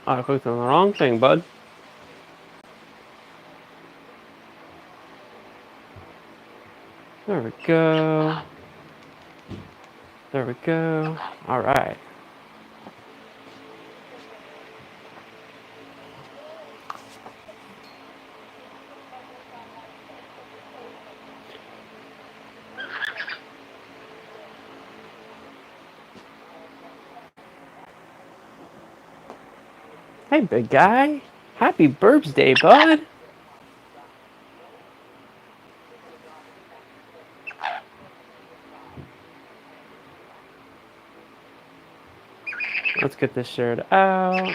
I clicked on the wrong thing, bud. There we go. There we go. All right. Hey, big guy. Happy birthday, bud. Let's get this shared out.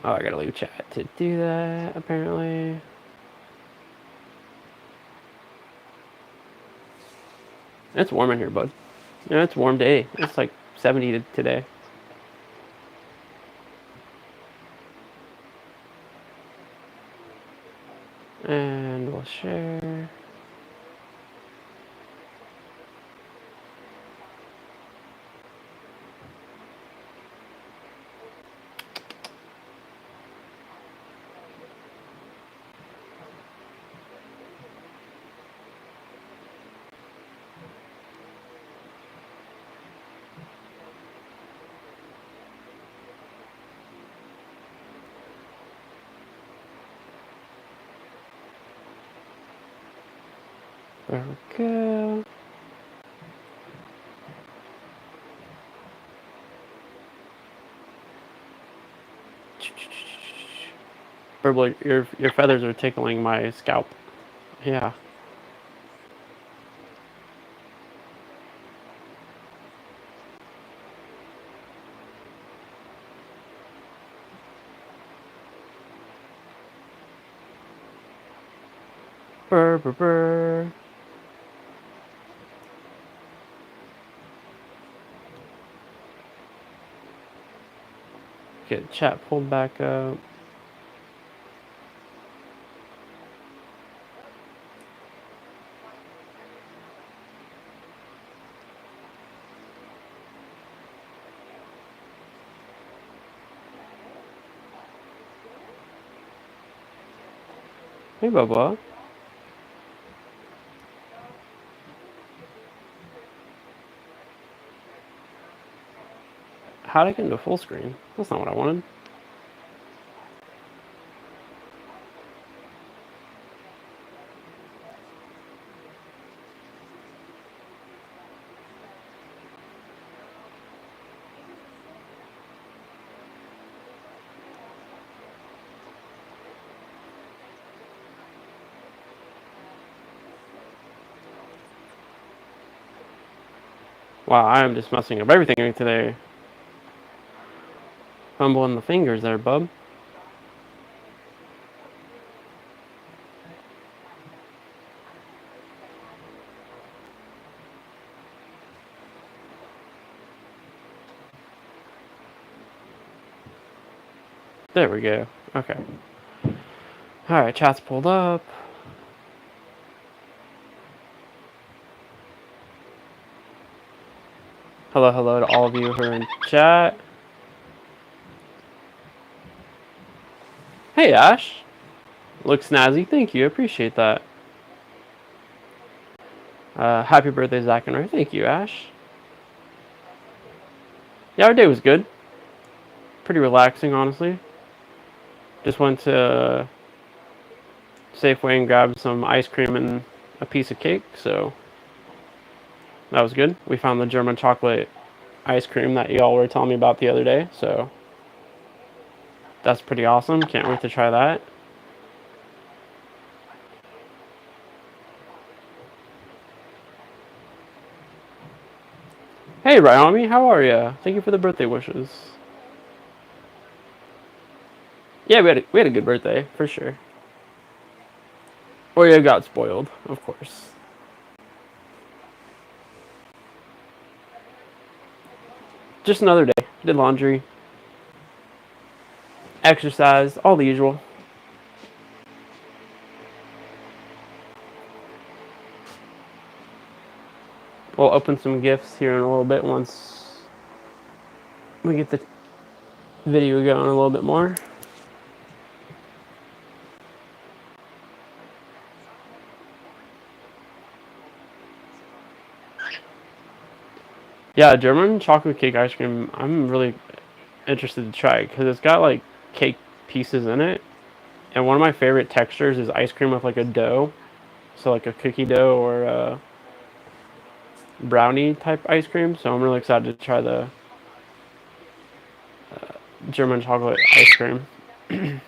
Oh, I gotta leave chat to do that, apparently. It's warm in here, bud. Yeah, it's a warm day. It's like 70 today. And we'll share. There we go. Burble, your feathers are tickling my scalp. Yeah. Burr, burr, burr. Get chat pulled back up. Hey, Bubba. How'd I get into full screen? That's not what I wanted. Wow, I am just messing up everything today. Fumbling the fingers there, bub. There we go. Okay. Alright, chat's pulled up. Hello, hello to all of you who are in chat. Hey, Ash. Looks snazzy. Thank you. Appreciate that. Happy birthday, Zackery. Thank you, Ash. Yeah, our day was good. Pretty relaxing, honestly. Just went to Safeway and grabbed some ice cream and a piece of cake, so that was good. We found the German chocolate ice cream that y'all were telling me about the other day, so that's pretty awesome. Can't wait to try that. Hey, Ryomi, how are ya? Thank you for the birthday wishes. Yeah, we had a good birthday, for sure. Oreo got spoiled, of course. Just another day. Did laundry, exercise, all the usual. We'll open some gifts here in a little bit once we get the video going a little bit more. Yeah, German chocolate cake ice cream, I'm really interested to try because it's got like cake pieces in it. And one of my favorite textures is ice cream with like a dough. So like a cookie dough or a brownie type ice cream. So I'm really excited to try the German chocolate ice cream. And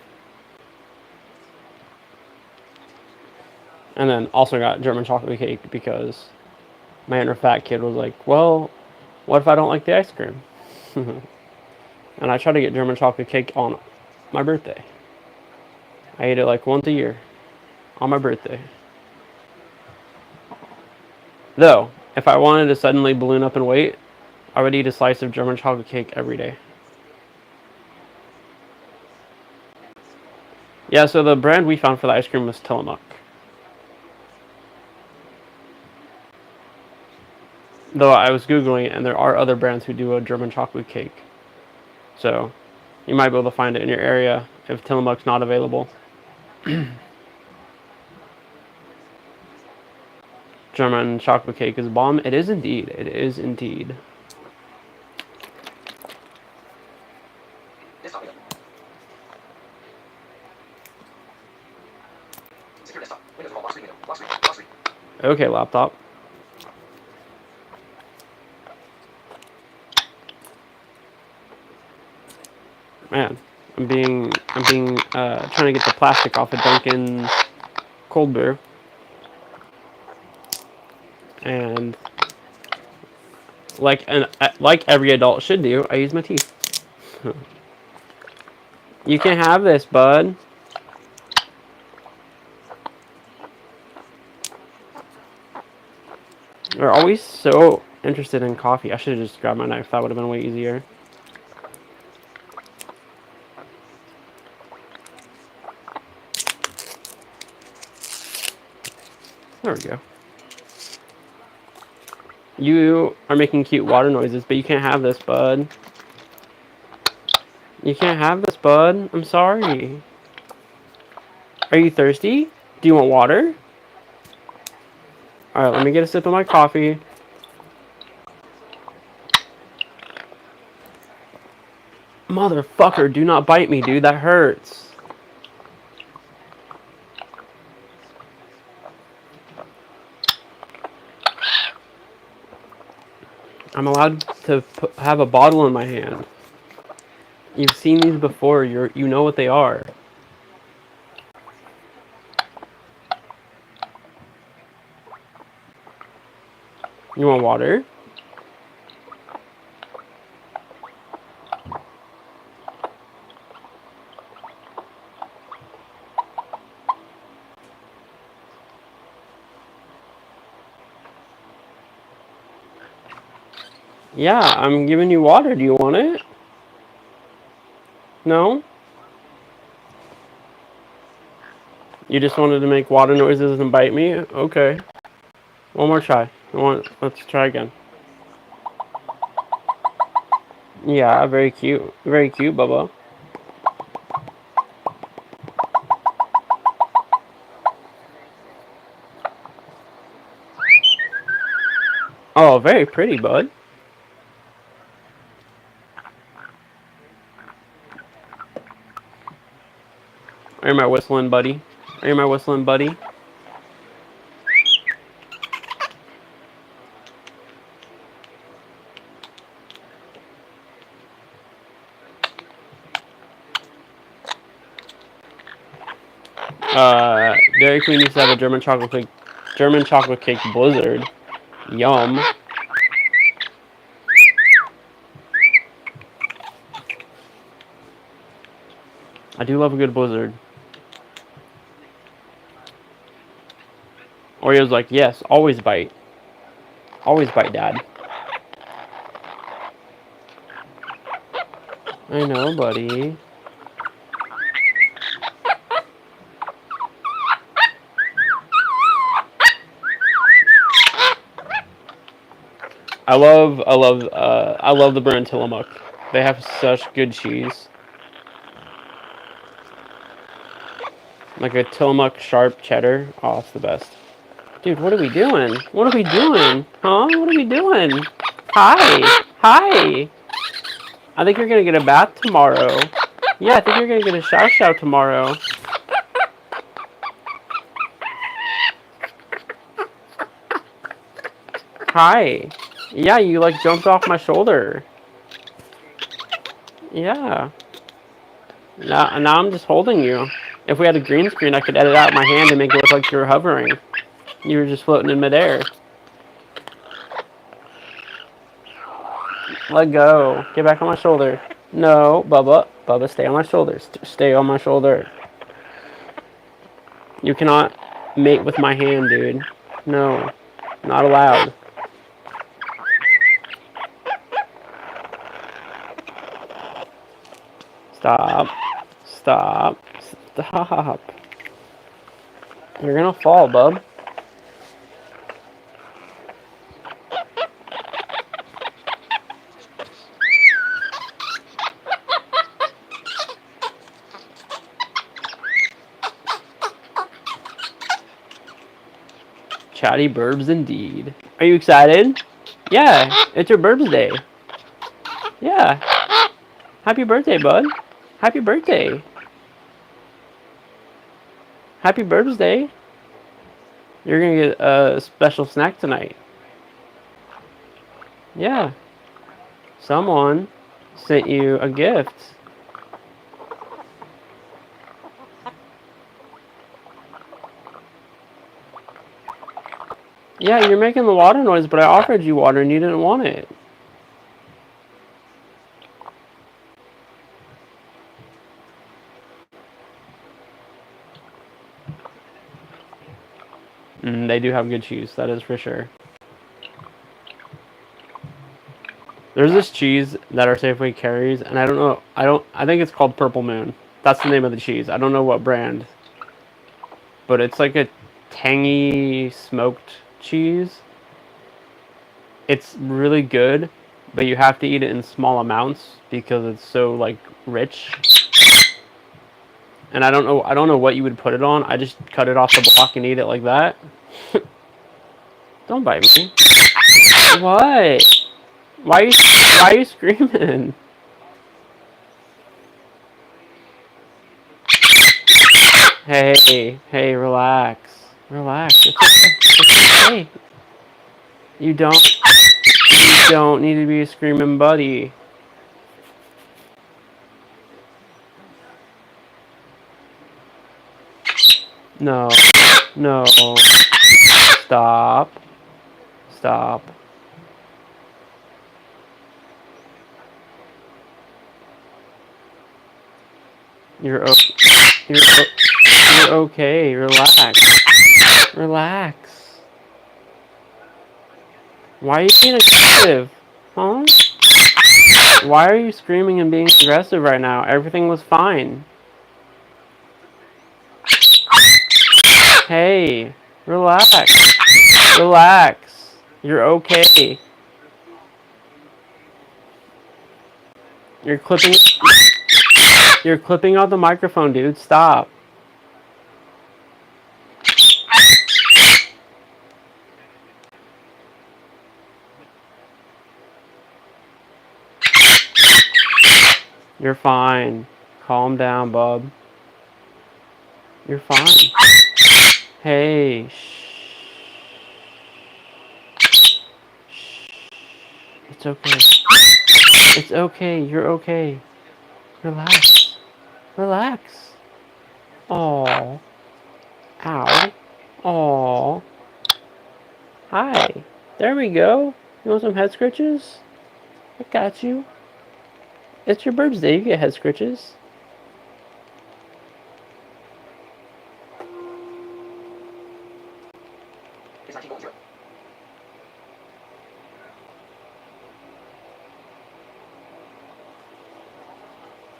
then also got German chocolate cake because my inner fat kid was like, well, what if I don't like the ice cream? And I try to get German chocolate cake on my birthday. I eat it like once a year on my birthday. Though, if I wanted to suddenly balloon up in weight, I would eat a slice of German chocolate cake every day. Yeah, so the brand we found for the ice cream was Tillamook. Though I was Googling it, and there are other brands who do a German chocolate cake. So, you might be able to find it in your area if Tillamook's not available. German chocolate cake is bomb. It is indeed. It is indeed. Okay, laptop. Man, I'm trying to get the plastic off of Dunkin's cold brew. And like every adult should do, I use my teeth. You can have this, bud. They're always so interested in coffee. I should have just grabbed my knife. That would have been way easier. There we go. You are making cute water noises, but you can't have this, bud. You can't have this, bud. I'm sorry. Are you thirsty? Do you want water? Alright, let me get a sip of my coffee. Motherfucker, do not bite me, dude. That hurts. I'm allowed to have a bottle in my hand. You've seen these before. You know what they are. You want water? Yeah, I'm giving you water. Do you want it? No? You just wanted to make water noises and bite me? Okay. One more try. Let's try again. Yeah, very cute. Very cute, Bubba. Oh, very pretty, bud. Are you my whistling buddy? Are you my whistling buddy? Dairy Queen used to have a German chocolate cake blizzard. Yum. I do love a good blizzard. Oreo's like, yes, always bite. Always bite, Dad. I know, buddy. I love the brand Tillamook. They have such good cheese. Like a Tillamook sharp cheddar. Oh, it's the best. Dude, what are we doing? What are we doing? Huh? What are we doing? Hi! Hi! I think you're gonna get a bath tomorrow. Yeah, I think you're gonna get a shout tomorrow. Hi. Yeah, you like jumped off my shoulder. Yeah. Now I'm just holding you. If we had a green screen, I could edit out my hand and make it look like you were hovering. You were just floating in midair. Let go. Get back on my shoulder. No, Bubba. Bubba, stay on my shoulder. Stay on my shoulder. You cannot mate with my hand, dude. No. Not allowed. Stop. Stop. Stop. You're gonna fall, bub. Chatty burbs indeed. Are you excited? Yeah, it's your burbs day. Yeah. Happy birthday, bud. Happy birthday. Happy burbs day. You're gonna get a special snack tonight. Yeah. Someone sent you a gift. Yeah, you're making the water noise, but I offered you water and you didn't want it. They do have good cheese, that is for sure. There's this cheese that our Safeway carries, and I don't know, I think it's called Purple Moon. That's the name of the cheese. I don't know what brand. But it's like a tangy smoked cheese. It's really good, but you have to eat it in small amounts because it's so like rich. And I don't know what you would put it on. I just cut it off the block and eat it like that. Don't bite me. What? Why are you screaming? Hey, relax. Relax. It's okay. You don't need to be a screaming buddy. No. No. Stop. Stop. You're okay. Relax. Relax. Why are you being aggressive? Huh? Why are you screaming and being aggressive right now? Everything was fine. Hey, relax. Relax. You're okay. You're clipping out the microphone, dude. Stop. You're fine. Calm down, bub. You're fine. Hey, shh. It's okay. It's okay. You're okay. Relax. Relax. Aww. Ow. Aww. Hi. There we go. You want some head scratches? I got you. It's your burbs day. You get head scratches.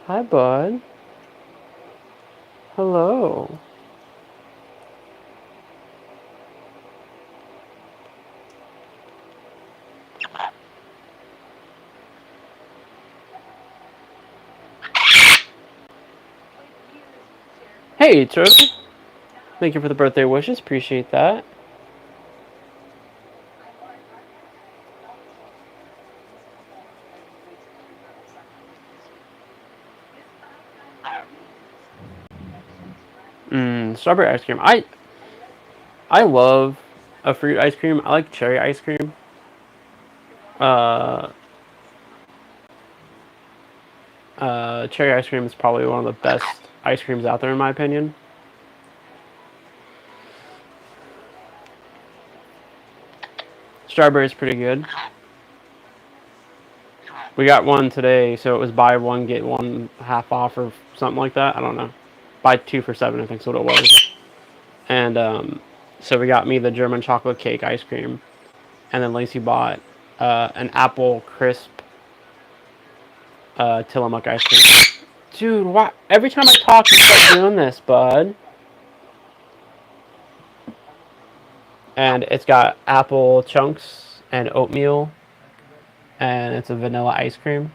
Hi, bud. Hello. Hey, turtle. Thank you for the birthday wishes. Appreciate that. Strawberry ice cream. I love a fruit ice cream. I like cherry ice cream. Uh, Cherry ice cream is probably one of the best ice creams out there, in my opinion. Strawberry is pretty good. We got one today, so it was buy one get one half off or something like that. I don't know. Buy two for $7, I think is what it was. And so we got me the German chocolate cake ice cream, and then Lacey bought an apple crisp Tillamook ice cream. Dude, why? Every time I talk, you start doing this, bud. And it's got apple chunks and oatmeal, and it's a vanilla ice cream.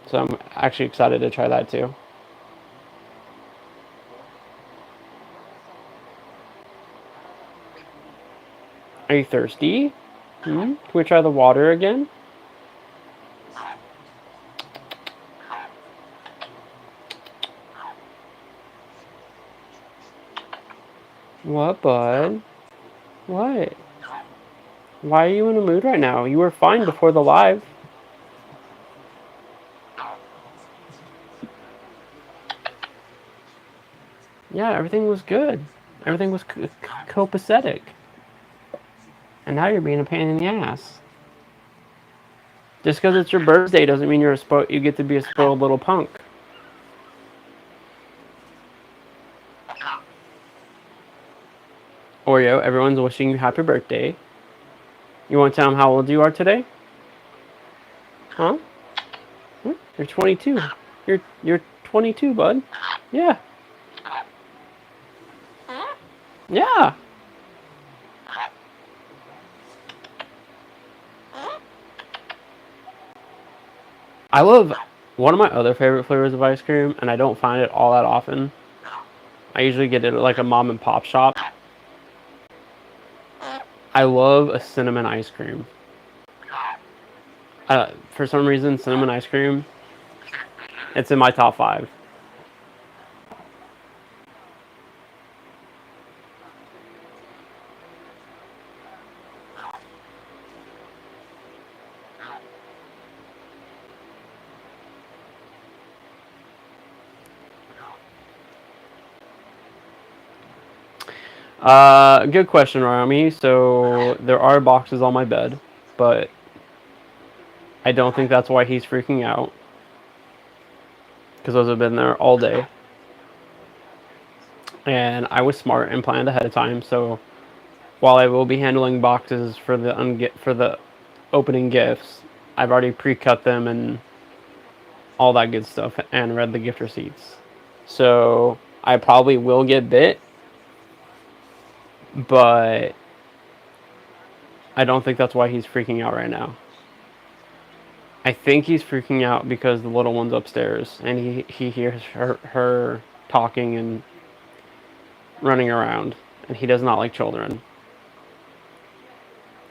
So I'm actually excited to try that too. Are you thirsty? Can we try the water again? What, bud? What? Why are you in a mood right now? You were fine before the live. Yeah, everything was good. Everything was copacetic. And now you're being a pain in the ass. Just because it's your birthday doesn't mean you get to be a spoiled little punk. Oreo, everyone's wishing you happy birthday. You want to tell them how old you are today? Huh? You're 22. You're 22, bud. Yeah. Yeah. I love one of my other favorite flavors of ice cream, and I don't find it all that often. I usually get it at like a mom and pop shop. I love a cinnamon ice cream. For some reason, cinnamon ice cream, it's in my top 5. Good question, Rami. So there are boxes on my bed, but I don't think that's why he's freaking out, because those have been there all day. And I was smart and planned ahead of time, so while I will be handling boxes for the opening gifts, I've already pre-cut them and all that good stuff and read the gift receipts. So I probably will get bit, but I don't think that's why he's freaking out right now. I think he's freaking out because the little one's upstairs and he hears her talking and running around, and he does not like children.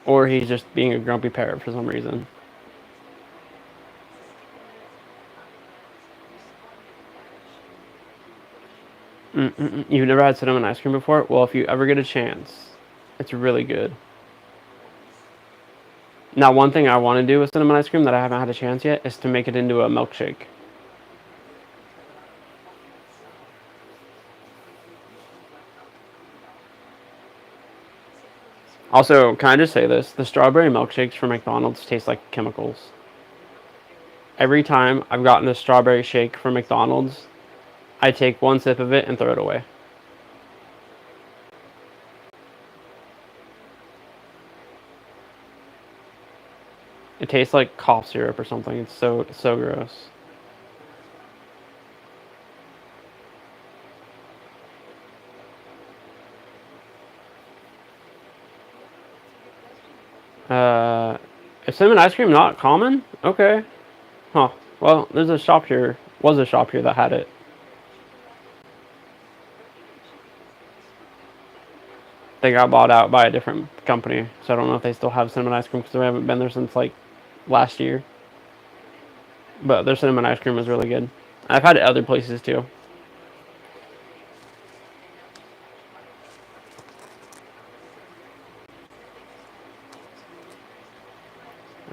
Or he's just being a grumpy parrot for some reason. You've never had cinnamon ice cream before? Well, if you ever get a chance, it's really good. Now, one thing I want to do with cinnamon ice cream that I haven't had a chance yet is to make it into a milkshake. Also, can I just say this? The strawberry milkshakes from McDonald's taste like chemicals. Every time I've gotten a strawberry shake from McDonald's, I take one sip of it and throw it away. It tastes like cough syrup or something. It's so gross. Is cinnamon ice cream not common? Okay. Huh. Well, there's a shop here was a shop here that had it. They got bought out by a different company, so I don't know if they still have cinnamon ice cream because we haven't been there since like last year. But their cinnamon ice cream is really good. I've had it other places too.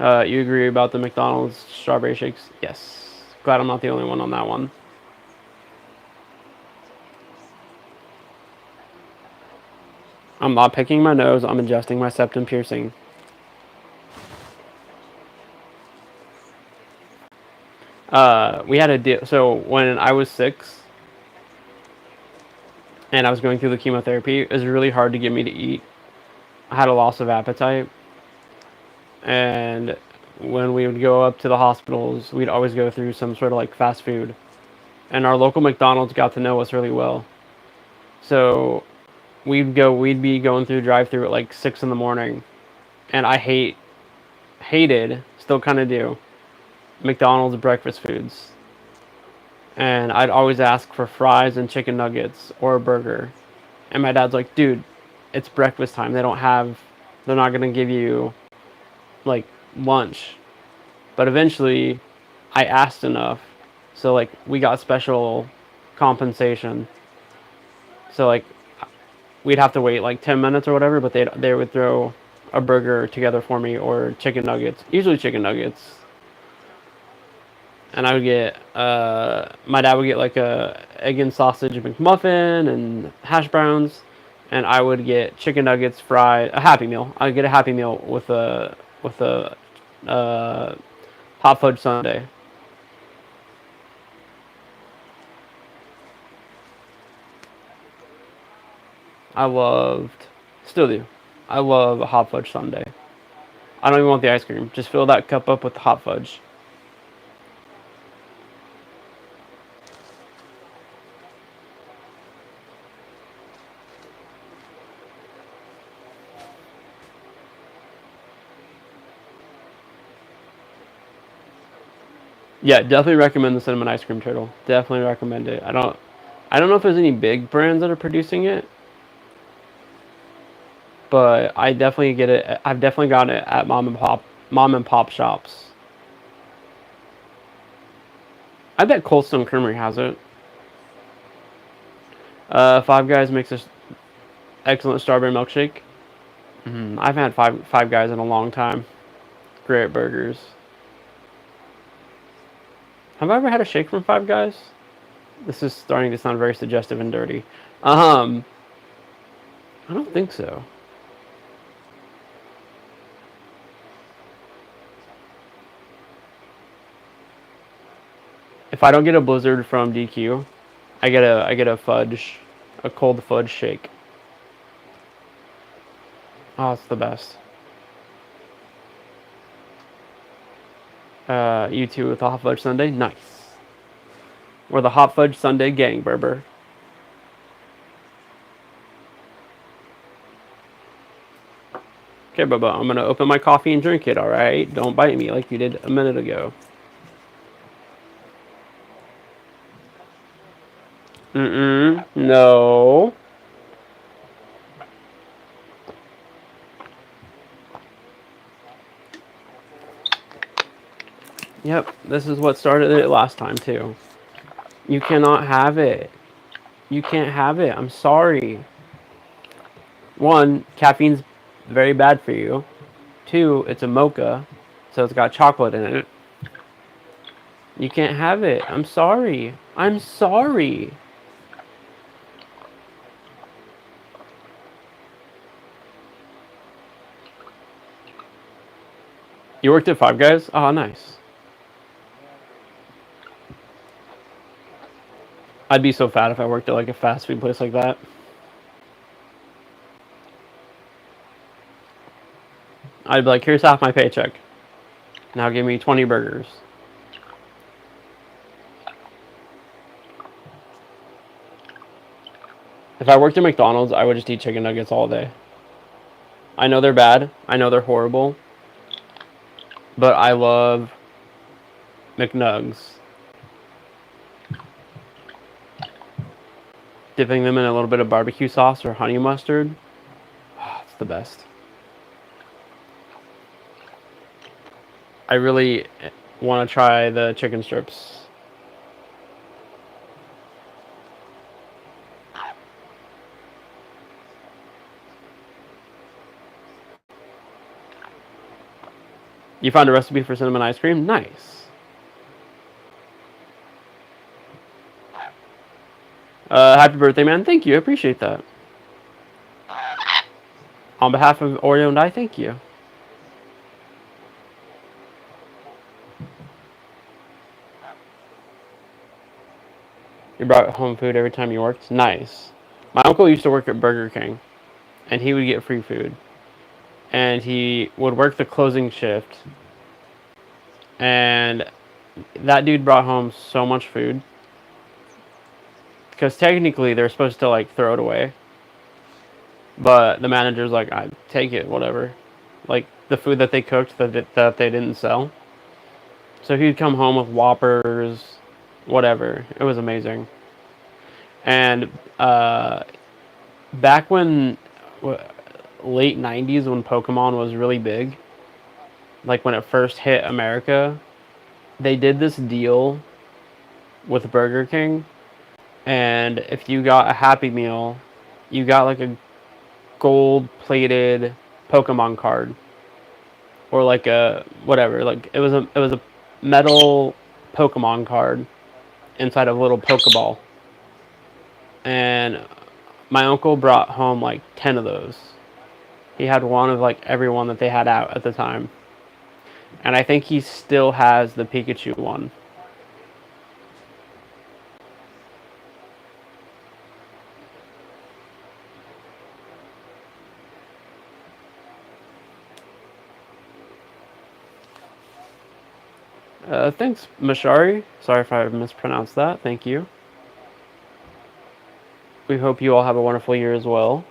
You agree about the McDonald's strawberry shakes? Yes. Glad I'm not the only one on that one. I'm not picking my nose. I'm adjusting my septum piercing. We had a deal. So when I was 6 and I was going through the chemotherapy, it was really hard to get me to eat. I had a loss of appetite. And when we would go up to the hospitals, we'd always go through some sort of like fast food. And our local McDonald's got to know us really well. So we'd be going through drive-through at like 6 in the morning. And I hated, still kind of do, McDonald's breakfast foods. And I'd always ask for fries and chicken nuggets or a burger. And my dad's like, dude, it's breakfast time. They're not going to give you like lunch. But eventually I asked enough, so like we got special compensation. So like we'd have to wait like 10 minutes or whatever, but they would throw a burger together for me or chicken nuggets, usually chicken nuggets. And I would get my dad would get like a egg and sausage McMuffin and hash browns, and I would get chicken nuggets, fried, a Happy Meal. I'd get a Happy Meal with a hot fudge sundae. Still do. I love a hot fudge sundae. I don't even want the ice cream. Just fill that cup up with the hot fudge. Yeah, definitely recommend the cinnamon ice cream turtle. Definitely recommend it. I don't know if there's any big brands that are producing it, but I definitely get it. I've definitely gotten it at mom and pop shops. I bet Cold Stone Creamery has it. Five Guys makes an excellent strawberry milkshake. I've had Five Guys in a long time. Great burgers. Have I ever had a shake from Five Guys? This is starting to sound very suggestive and dirty. I don't think so. If I don't get a Blizzard from DQ, I get a cold fudge shake. Oh, it's the best. You two with the hot fudge sundae? Nice. We're the hot fudge sundae gang, Berber. Okay, Bubba, I'm gonna open my coffee and drink it, alright? Don't bite me like you did a minute ago. No. Yep, this is what started it last time, too. You cannot have it. You can't have it. I'm sorry. 1, caffeine's very bad for you. 2, it's a mocha, so it's got chocolate in it. You can't have it. I'm sorry. I'm sorry. You worked at Five Guys? Oh, nice. I'd be so fat if I worked at like a fast food place like that. I'd be like, here's half my paycheck. Now give me 20 burgers. If I worked at McDonald's, I would just eat chicken nuggets all day. I know they're bad. I know they're horrible. But I love McNugs. dipping them in a little bit of barbecue sauce or honey mustard. Oh, it's the best. I really want to try the chicken strips. You found a recipe for cinnamon ice cream? Nice. Happy birthday, man. Thank you. I appreciate that. On behalf of Oreo and I, thank you. You brought home food every time you worked? Nice. My uncle used to work at Burger King, and he would get free food. And he would work the closing shift. And that dude brought home so much food. Because technically, they're supposed to, like, throw it away. But the manager's like, I take it, whatever. Like, the food that they cooked that they didn't sell. So he'd come home with Whoppers, whatever. It was amazing. And back when, late 90s, when Pokemon was really big, like when it first hit America, they did this deal with Burger King. And if you got a Happy Meal, you got like a gold-plated Pokemon card. Or like a, whatever, like it was a metal Pokemon card inside of a little Pokeball. And my uncle brought home like 10 of those. He had one of like every one that they had out at the time. And I think he still has the Pikachu one. Thanks, Mashari. Sorry if I mispronounced that. Thank you. We hope you all have a wonderful year as well.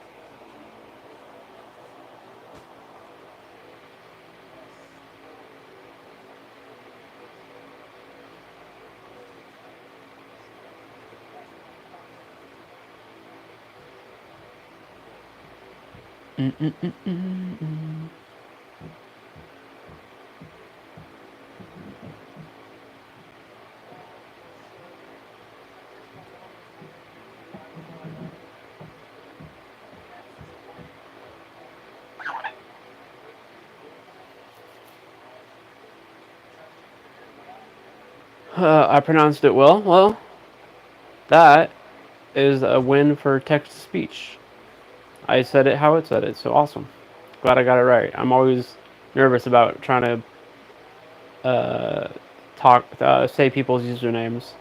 I pronounced it well. Well, that is a win for text-to-speech. I said it how it said it, so awesome. Glad I got it right. I'm always nervous about trying to say people's usernames.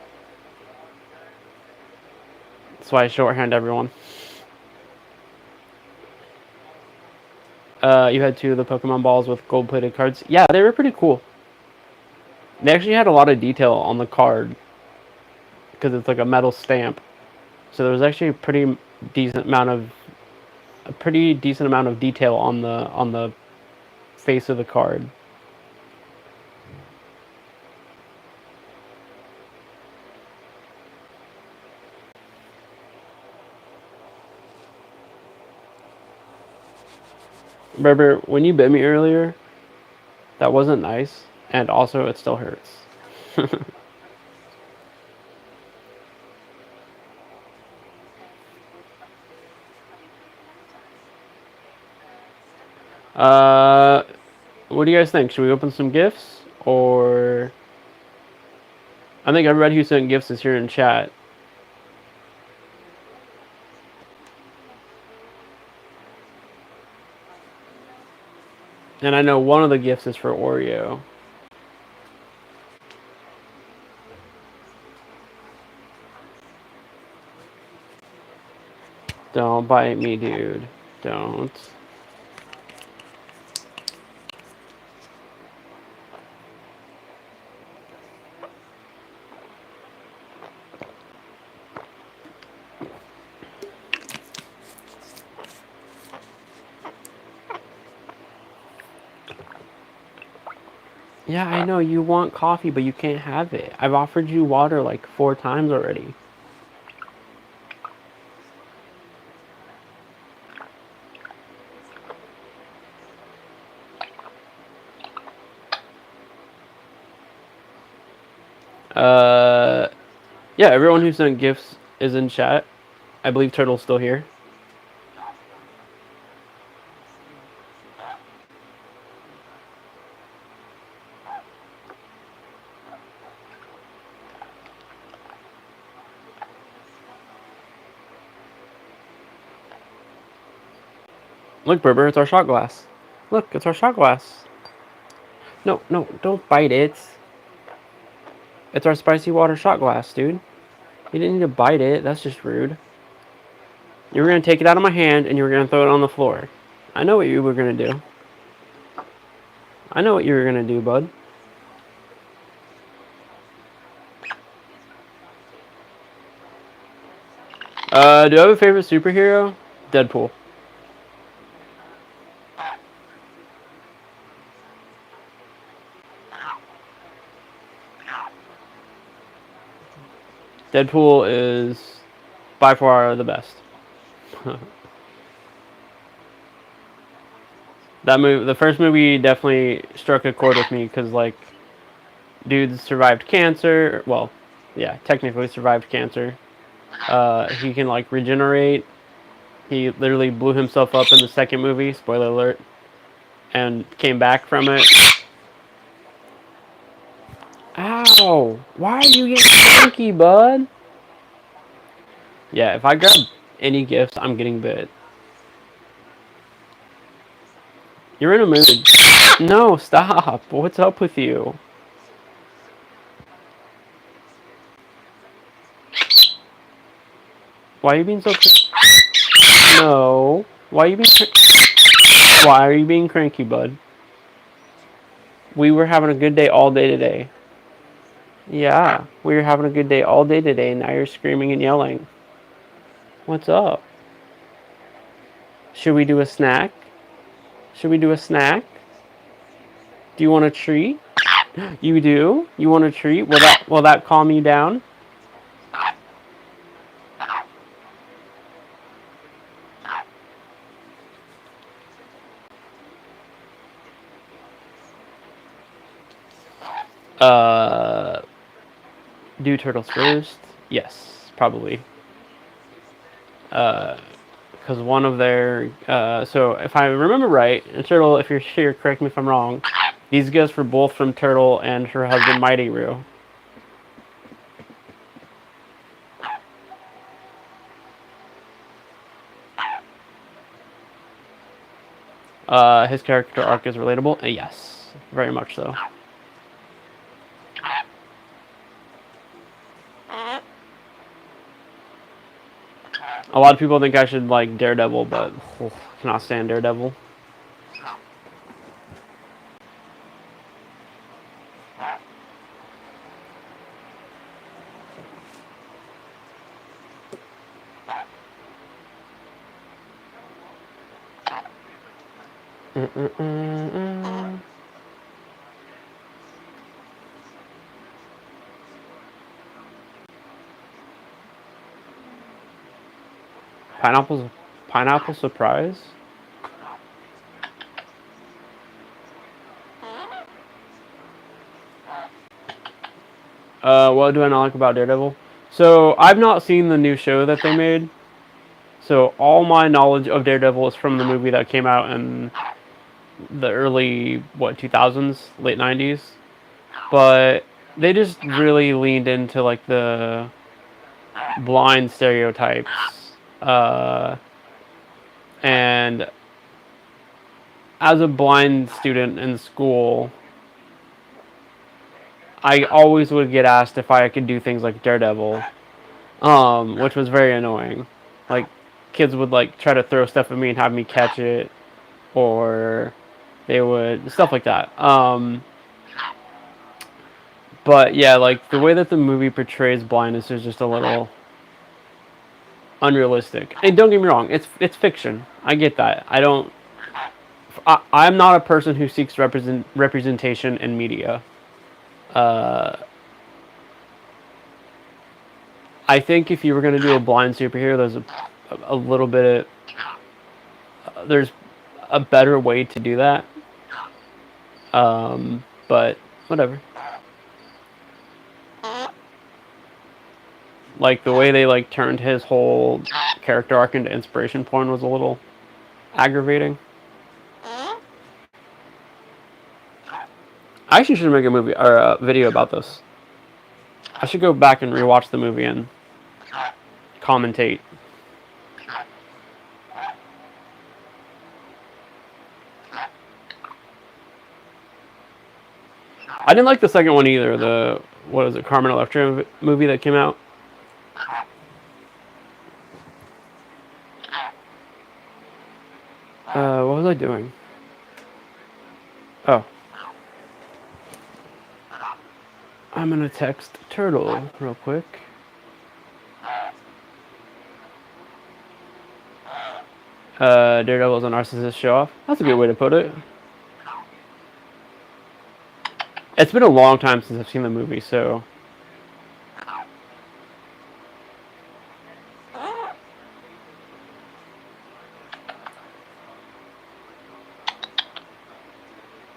That's why I shorthand everyone. You had 2 of the Pokemon balls with gold-plated cards. Yeah, they were pretty cool. They actually had a lot of detail on the card because it's like a metal stamp. So there was actually a pretty decent amount of detail on the face of the card. Remember when you bit me earlier? That wasn't nice, and also it still hurts. What do you guys think? Should we open some gifts, or I think everybody who sent gifts is here in chat. And I know one of the gifts is for Oreo. Don't bite me, dude. Don't. Yeah, I know, you want coffee, but you can't have it. I've offered you water like 4 times already. Uh, yeah, everyone who sent gifts is in chat. I believe Turtle's still here. Look, Berber, it's our shot glass. Look, it's our shot glass. No, no, don't bite it. It's our spicy water shot glass, dude. You didn't need to bite it. That's just rude. You were going to take it out of my hand and you were going to throw it on the floor. I know what you were going to do. I know what you were going to do, bud. Do you have a favorite superhero? Deadpool. Deadpool is by far the best. That movie, the first movie, definitely struck a chord with me because, like, dude survived cancer. Well, yeah, technically survived cancer. He can like regenerate. He literally blew himself up in the second movie. Spoiler alert. And came back from it. Ow! Why are you getting cranky, bud? Yeah, if I grab any gifts, I'm getting bit. You're in a mood. No, stop. What's up with you? Why are you being so... No. Why are you being... Why are you being cranky, bud? We were having a good day all day today. Yeah, we were having a good day all day today, and now you're screaming and yelling. What's up? Should we do a snack? Should we do a snack? Do you want a treat? You do? You want a treat? Will that calm you down? Uh, do turtles first? Yes, probably. Because one of their so if I remember right, and Turtle, if you're here, correct me if I'm wrong. These gifts were both from Turtle and her husband Mighty Roo. His character arc is relatable. Yes, very much so. A lot of people think I should like Daredevil, but I cannot stand Daredevil. Pineapple surprise. What do I not like about Daredevil? So I've not seen the new show that they made. So all my knowledge of Daredevil is from the movie that came out in the early 2000s, late 90s. But they just really leaned into like the blind stereotypes. And as a blind student in school, I always would get asked if I could do things like Daredevil, which was very annoying. Like, kids would like try to throw stuff at me and have me catch it, or they would stuff like that. But yeah, like the way that the movie portrays blindness is just a little unrealistic. And don't get me wrong, it's fiction. I get that. I'm not a person who seeks representation in media. I think if you were going to do a blind superhero, there's a little bit of, there's a better way to do that. But whatever. Like the way they like turned his whole character arc into inspiration porn was a little aggravating. I actually should make a movie or a video about this. I should go back and rewatch the movie and commentate. I didn't like the second one either. The what is it, Carmen Electra movie that came out. What was I doing? Oh. I'm gonna text Turtle real quick. Daredevil's a narcissist show-off. That's a good way to put it. It's been a long time since I've seen the movie, so...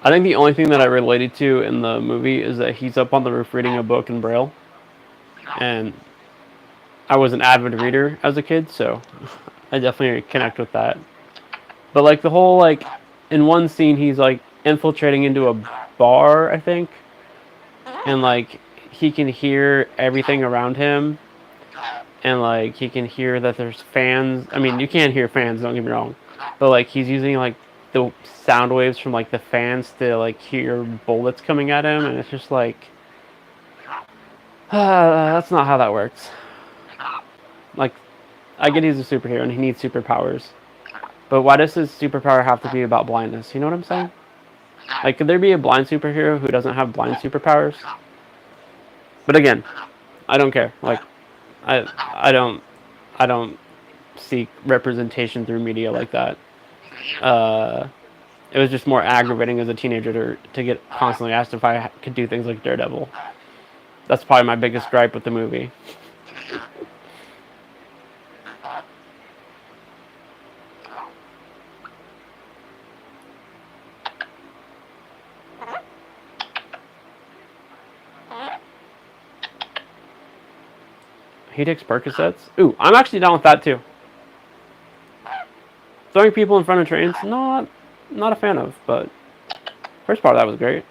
I think the only thing that I related to in the movie is that he's up on the roof reading a book in Braille. And I was an avid reader as a kid, so I definitely connect with that. But like the whole, like, in one scene he's like infiltrating into a bar, I think. And like he can hear everything around him. And like he can hear that there's fans. I mean, you can't hear fans, don't get me wrong. But like he's using like the sound waves from like the fans to like hear bullets coming at him, and it's just like that's not how that works. Like, I get he's a superhero and he needs superpowers, but why does his superpower have to be about blindness? You know what I'm saying? Like, could there be a blind superhero who doesn't have blind superpowers? But again, I don't care. Like, I don't seek representation through media like that. It was just more aggravating as a teenager to get constantly asked if I could do things like Daredevil. That's probably my biggest gripe with the movie. He takes Percocets? Ooh, I'm actually down with that too. Throwing people in front of trains, not a fan of, but first part of that was great.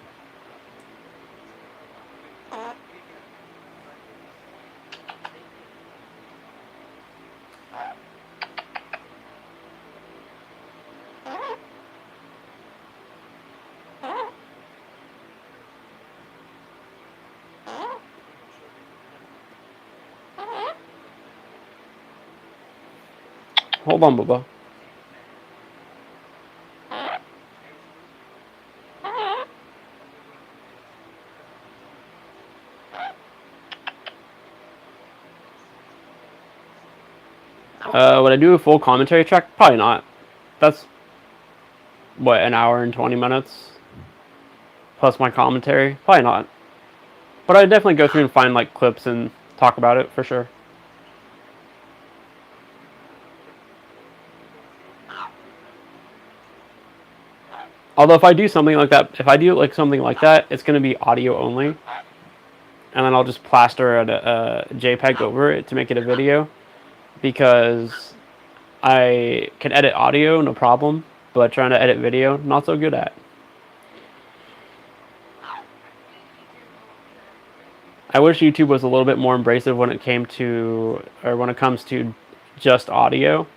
Hold on, Bubba. Would I do a full commentary track? Probably not. That's, what, an hour and 20 minutes? Plus my commentary? Probably not. But I'd definitely go through and find, like, clips and talk about it, for sure. Although if I do something like that, it's going to be audio only. And then I'll just plaster a JPEG over it to make it a video. Because I can edit audio, no problem. But trying to edit video, not so good at. I wish YouTube was a little bit more embracive when it comes to just audio.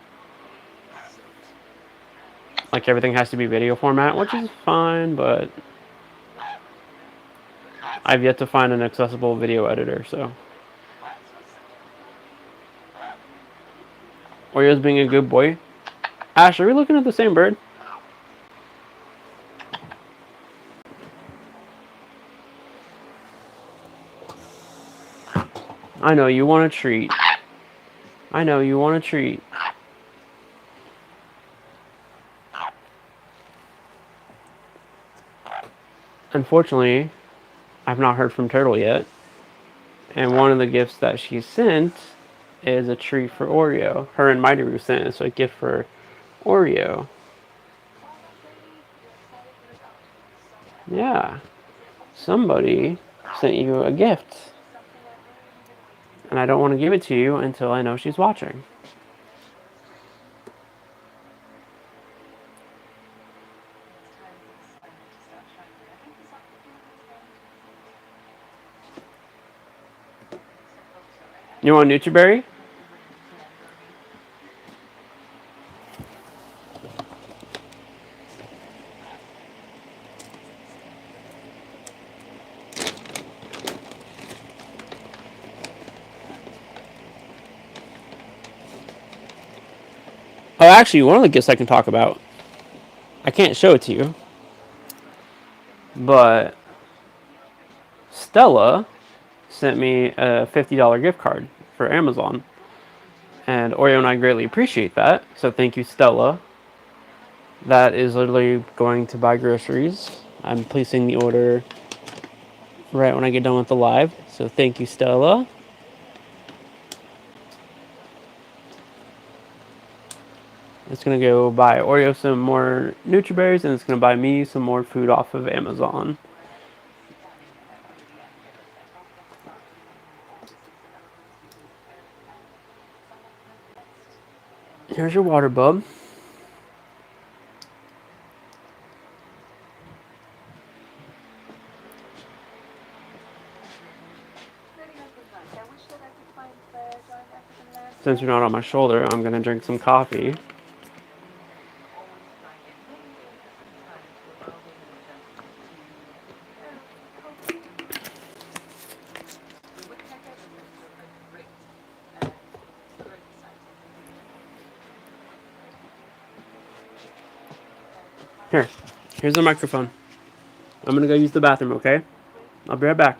Like, everything has to be video format, which is fine, but I've yet to find an accessible video editor, so. Oreo's being a good boy. Ash, are we looking at the same bird? I know you want a treat. I know you want a treat. Unfortunately, I've not heard from Turtle yet. And one of the gifts that she sent is a treat for Oreo. Her and Mighty sent us a gift for Oreo. Yeah. Somebody sent you a gift. And I don't want to give it to you until I know she's watching. You want Nutriberry? Oh, actually, one of the gifts I can talk about. I can't show it to you, but Stella sent me a $50 gift card for Amazon. And Oreo and I greatly appreciate that. So thank you, Stella. That is literally going to buy groceries. I'm placing the order right when I get done with the live. So thank you, Stella. It's going to go buy Oreo some more Nutriberries, and it's going to buy me some more food off of Amazon. Here's your water, bub. Since you're not on my shoulder, I'm going to drink some coffee. Here's the microphone. I'm going to go use the bathroom, okay? I'll be right back.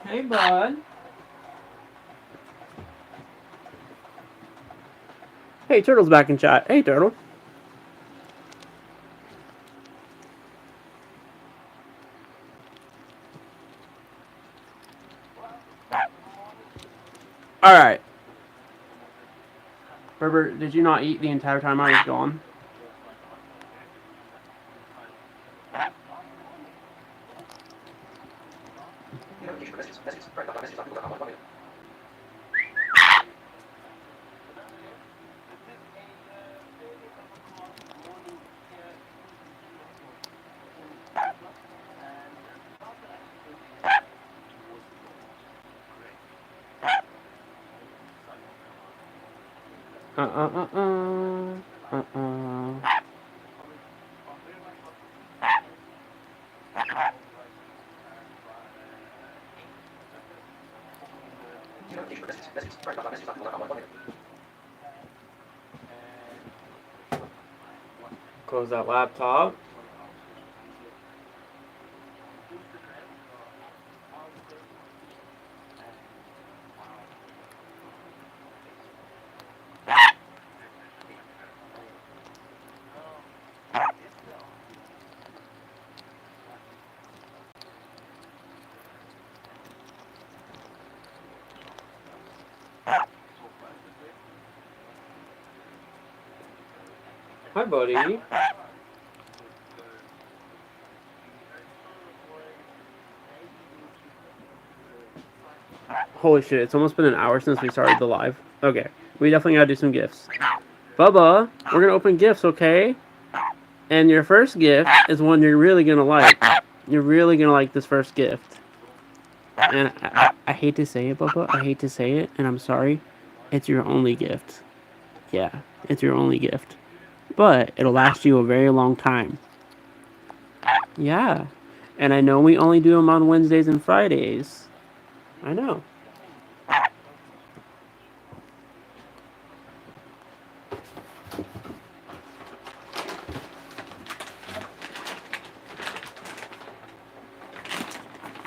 Hey, bud. Hey, Turtle's back in chat. Hey, Turtle. All right. Herbert, did you not eat the entire time I was gone? Close that laptop. Hi, buddy. Holy shit, it's almost been an hour since we started the live. Okay, we definitely gotta do some gifts. Bubba, we're gonna open gifts, okay? And your first gift is one you're really gonna like. You're really gonna like this first gift. And I hate to say it, Bubba. I hate to say it, and I'm sorry. It's your only gift. Yeah, it's your only gift. But it'll last you a very long time. Yeah. And I know we only do them on Wednesdays and Fridays. I know.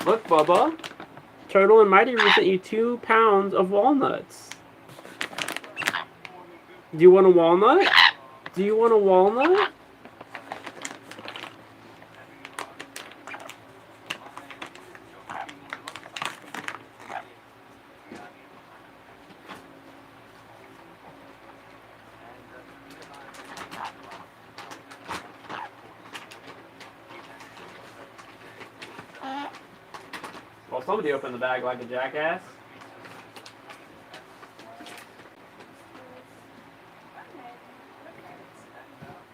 Look, Bubba. Turtle and Mighty Roo sent you 2 pounds of walnuts. Do you want a walnut? Do you want a walnut? Well, somebody opened the bag like a jackass.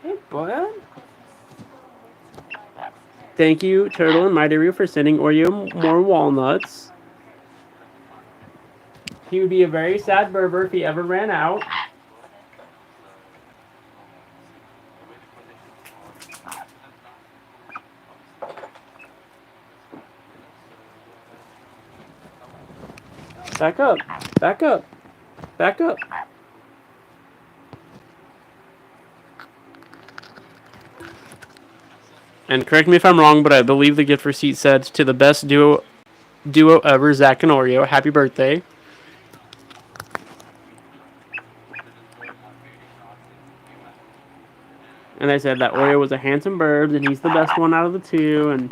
Hey, bud. Thank you, Turtle and Mighty Roo, for sending Oreo more walnuts. He would be a very sad Berber if he ever ran out. Back up. Back up. Back up. And correct me if I'm wrong, but I believe the gift receipt said to the best duo ever, Zach and Oreo. Happy birthday. And I said that Oreo was a handsome bird, and he's the best one out of the two, and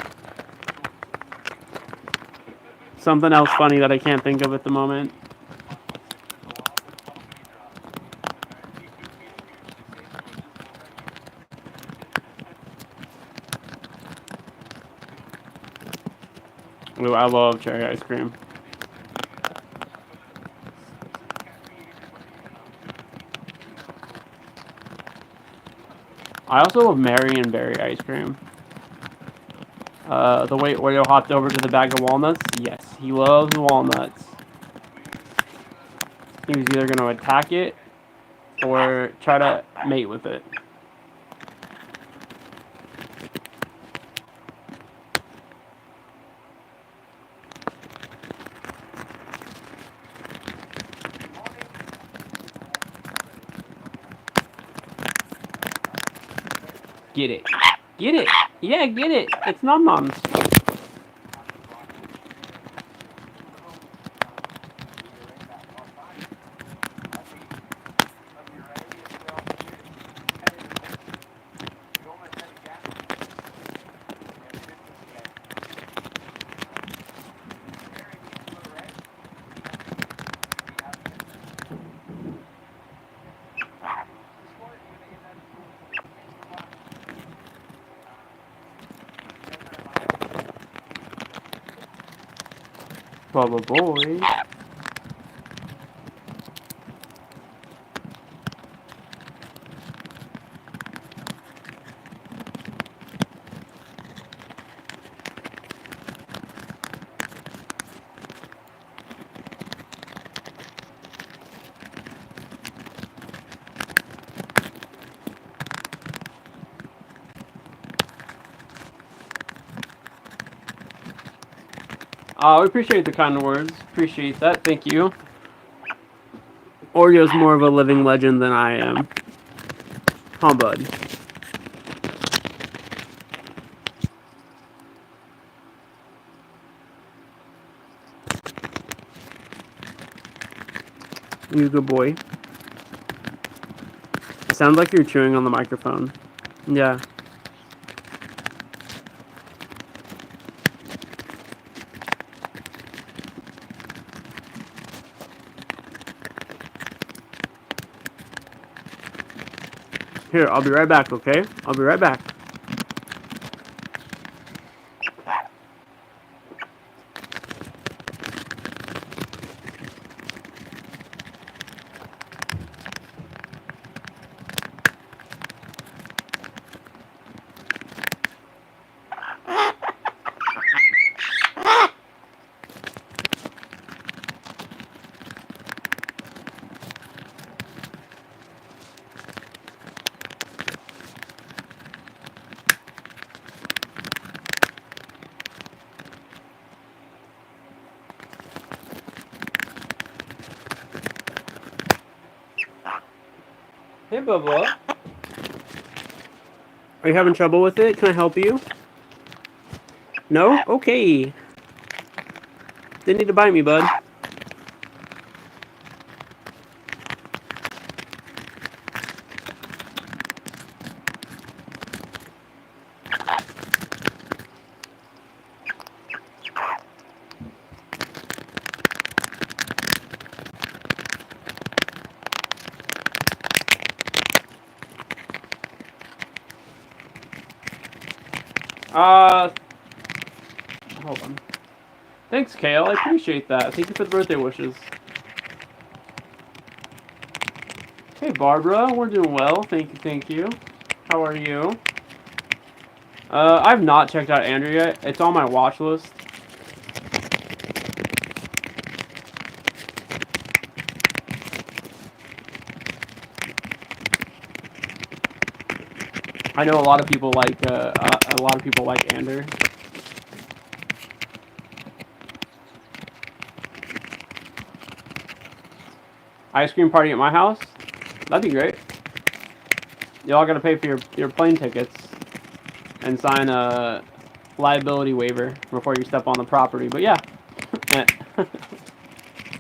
something else funny that I can't think of at the moment. Ooh, I love cherry ice cream. I also love Marion berry ice cream. The way Oreo hopped over to the bag of walnuts, yes, he loves walnuts. He was either going to attack it or try to mate with it. Get it. Get it. Yeah, get it. It's Nom Noms. Bubba boy. We appreciate the kind words. Appreciate that. Thank you. Oreo's more of a living legend than I am. Huh, bud? You good boy. It sounds like you're chewing on the microphone. Yeah. Here, I'll be right back, okay? I'll be right back. Hey, Bubba. Are you having trouble with it? Can I help you? No? Okay. Didn't need to bite me, bud. Hold on. Thanks, Kale. I appreciate that. Thank you for the birthday wishes. Hey, Barbara. We're doing well. Thank you, thank you. How are you? I've not checked out Andrew yet. It's on my watch list. I know a lot of people like Andrew. Ice cream party at my house? That'd be great. Y'all gotta pay for your plane tickets and sign a liability waiver before you step on the property. But yeah.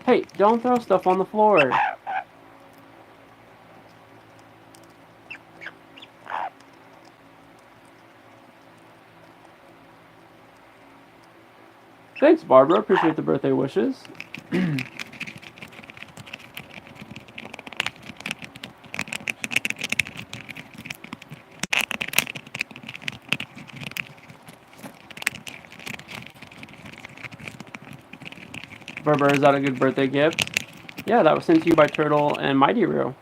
Hey, don't throw stuff on the floor. Thanks, Barbara. Appreciate the birthday wishes. Barbara, is that a good birthday gift? Yeah, that was sent to you by Turtle and Mighty Roo.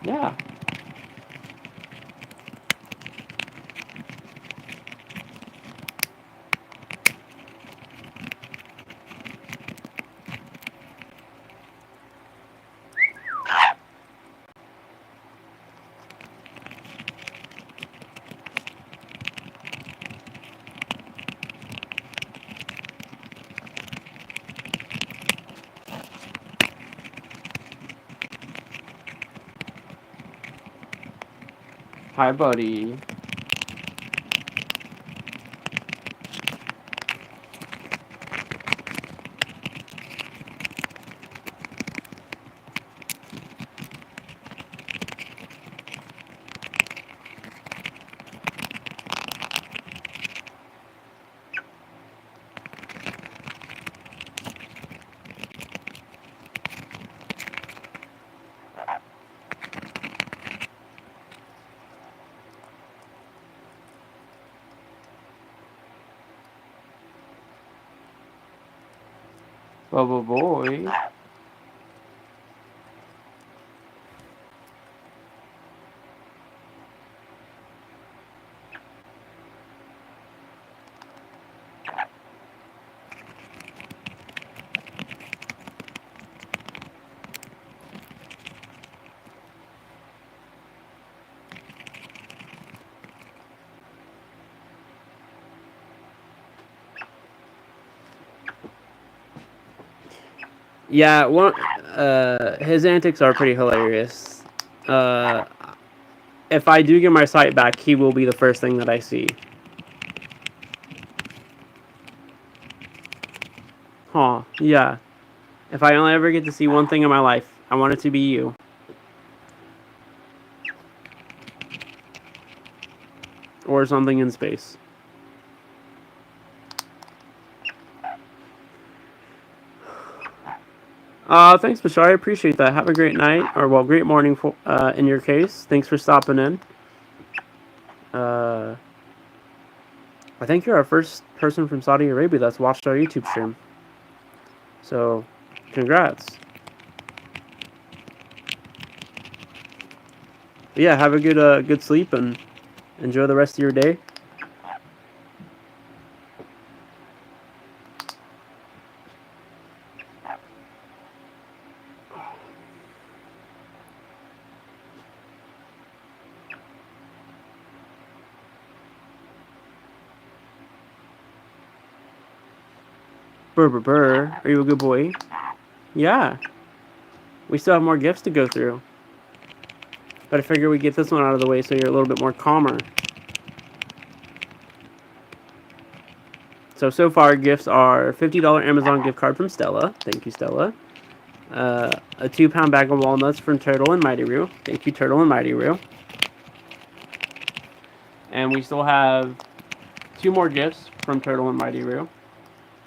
Yeah. Hi, buddy. Bubble boy. Yeah, his antics are pretty hilarious. If I do get my sight back, he will be the first thing that I see. Huh, yeah. If I only ever get to see one thing in my life, I want it to be you. Or something in space. Thanks, Bashar. I appreciate that. Have a great night, or well, great morning for, in your case. Thanks for stopping in. I think you're our first person from Saudi Arabia that's watched our YouTube stream. So, congrats. But yeah, have a good sleep and enjoy the rest of your day. Brr. Are you a good boy? Yeah. We still have more gifts to go through. But I figure we get this one out of the way so you're a little bit more calmer. So far, gifts are $50 Amazon gift card from Stella. Thank you, Stella. A 2-pound bag of walnuts from Turtle and Mighty Roo. Thank you, Turtle and Mighty Roo. And we still have 2 more gifts from Turtle and Mighty Roo.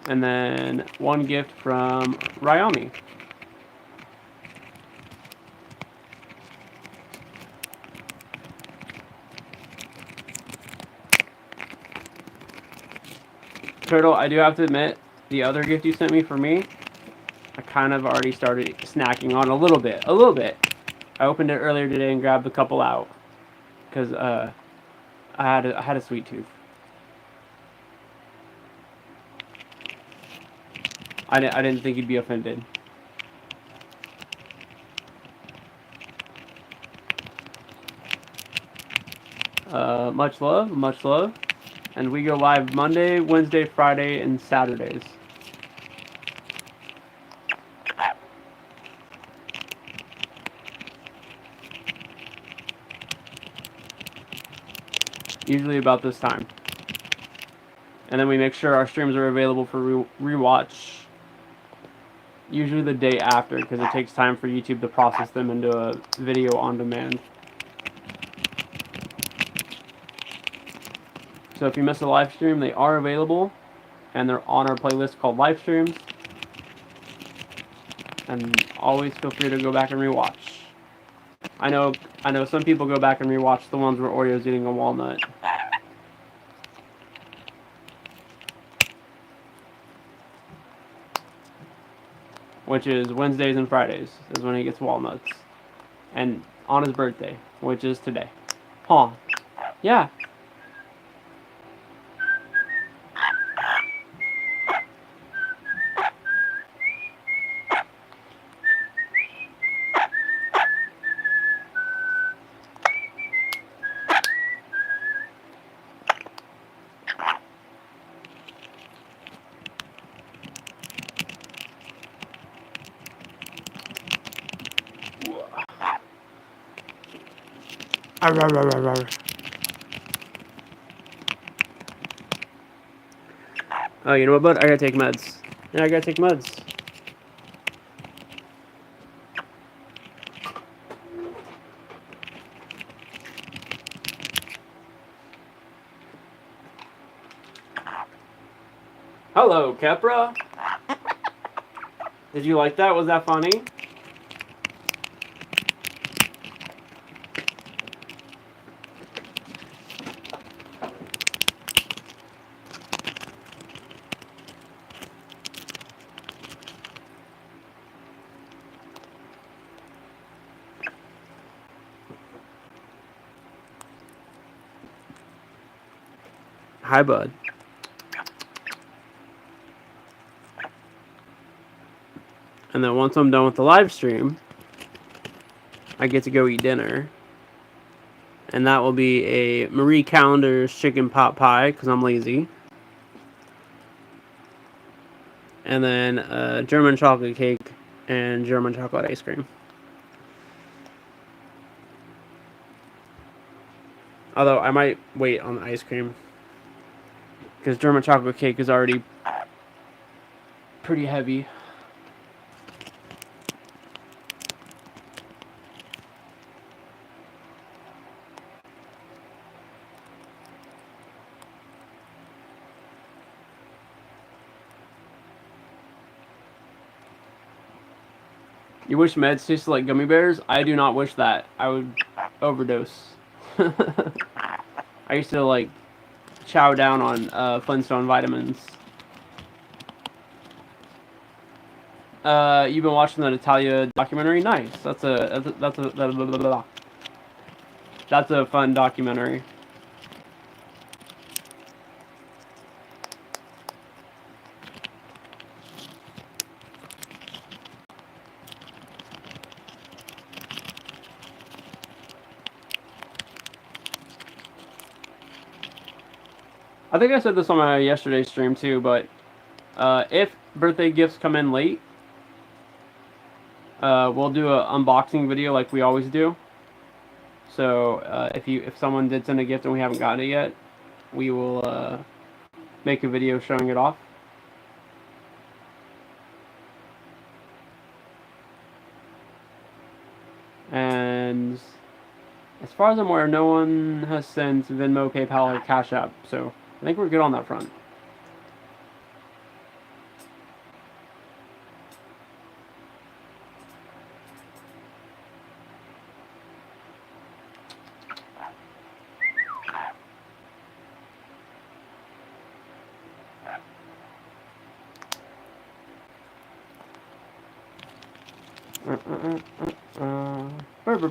And then 1 gift from Ryami. Turtle, I do have to admit, the other gift you sent me for me, I kind of already started snacking on a little bit. I opened it earlier today and grabbed a couple out. Because I had a sweet tooth. I didn't think you'd be offended. Much love. And we go live Monday, Wednesday, Friday, and Saturdays. Usually about this time. And then we make sure our streams are available for rewatch. Usually the day after, because it takes time for YouTube to process them into a video on demand. So if you miss a live stream, they are available, and they're on our playlist called live streams. And always feel free to go back and rewatch. I know some people go back and rewatch the ones where Oreo's eating a walnut. Which is Wednesdays and Fridays is when he gets walnuts. And on his birthday, which is today. Huh. Yeah. Oh, you know what, bud? I gotta take meds. Yeah, I gotta take meds. Hello, Kepra. Did you like that? Was that funny? Hi, bud. And then once I'm done with the live stream, I get to go eat dinner. And that will be a Marie Callender's chicken pot pie, because I'm lazy. And then German chocolate cake and German chocolate ice cream. Although I might wait on the ice cream, because German chocolate cake is already pretty heavy. You wish meds tasted like gummy bears? I do not wish that. I would overdose. I used to like chow down on Flintstone vitamins. You've been watching the Natalia documentary? Nice. That's a fun documentary. I think I said this on my yesterday's stream too, but if birthday gifts come in late, we'll do an unboxing video like we always do. So if someone did send a gift and we haven't gotten it yet, we will make a video showing it off. And as far as I'm aware, no one has sent Venmo, PayPal, or Cash App, so I think we're good on that front.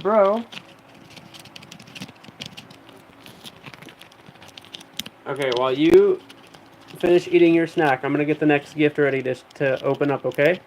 Bro. Okay, while you finish eating your snack, I'm gonna get the next gift ready to open up, okay?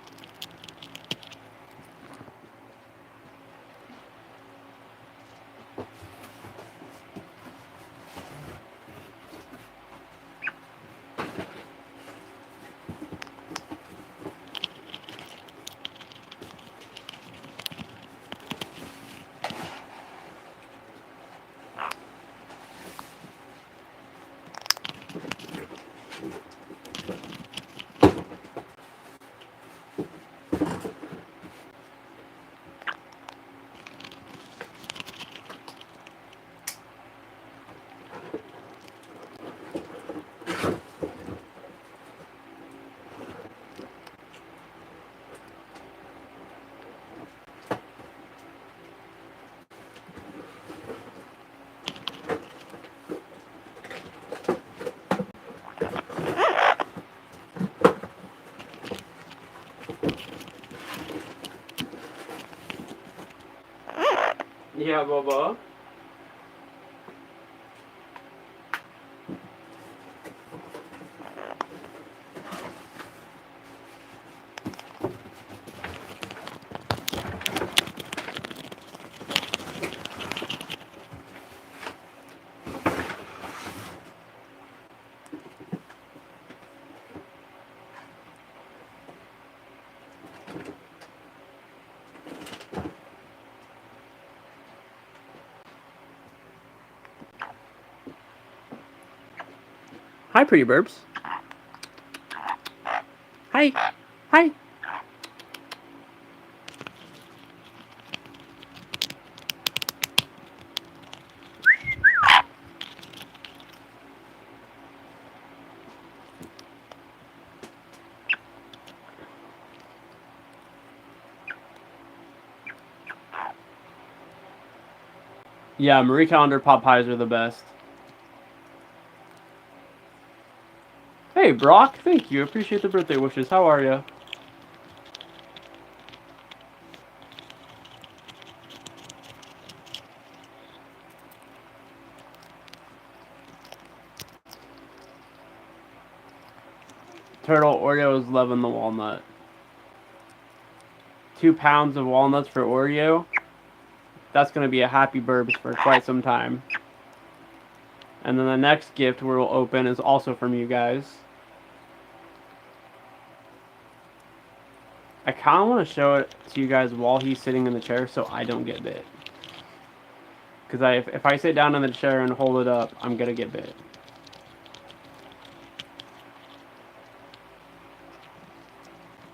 Yeah, Baba. Hi, pretty burbs. Hi. Hi. Yeah, Marie Callender pot pies are the best. Hey, Brock, thank you. Appreciate the birthday wishes. How are you? Turtle Oreo's loving the walnut. 2 pounds of walnuts for Oreo. That's going to be a happy burbs for quite some time. And then the next gift we'll open is also from you guys. I kind of want to show it to you guys while he's sitting in the chair so I don't get bit. Because if I sit down in the chair and hold it up, I'm going to get bit.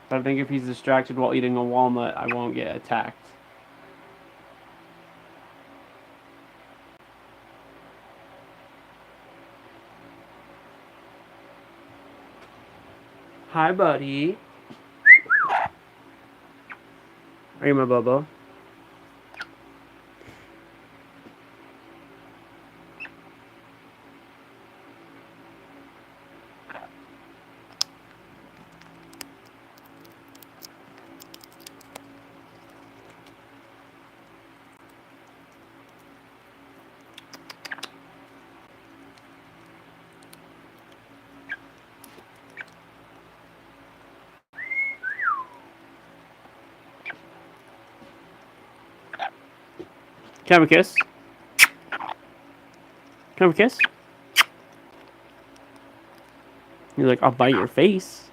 But I think if he's distracted while eating a walnut, I won't get attacked. Hi, buddy. Are you my bubba? Can I have a kiss? Can I have a kiss? He's like, I'll bite your face.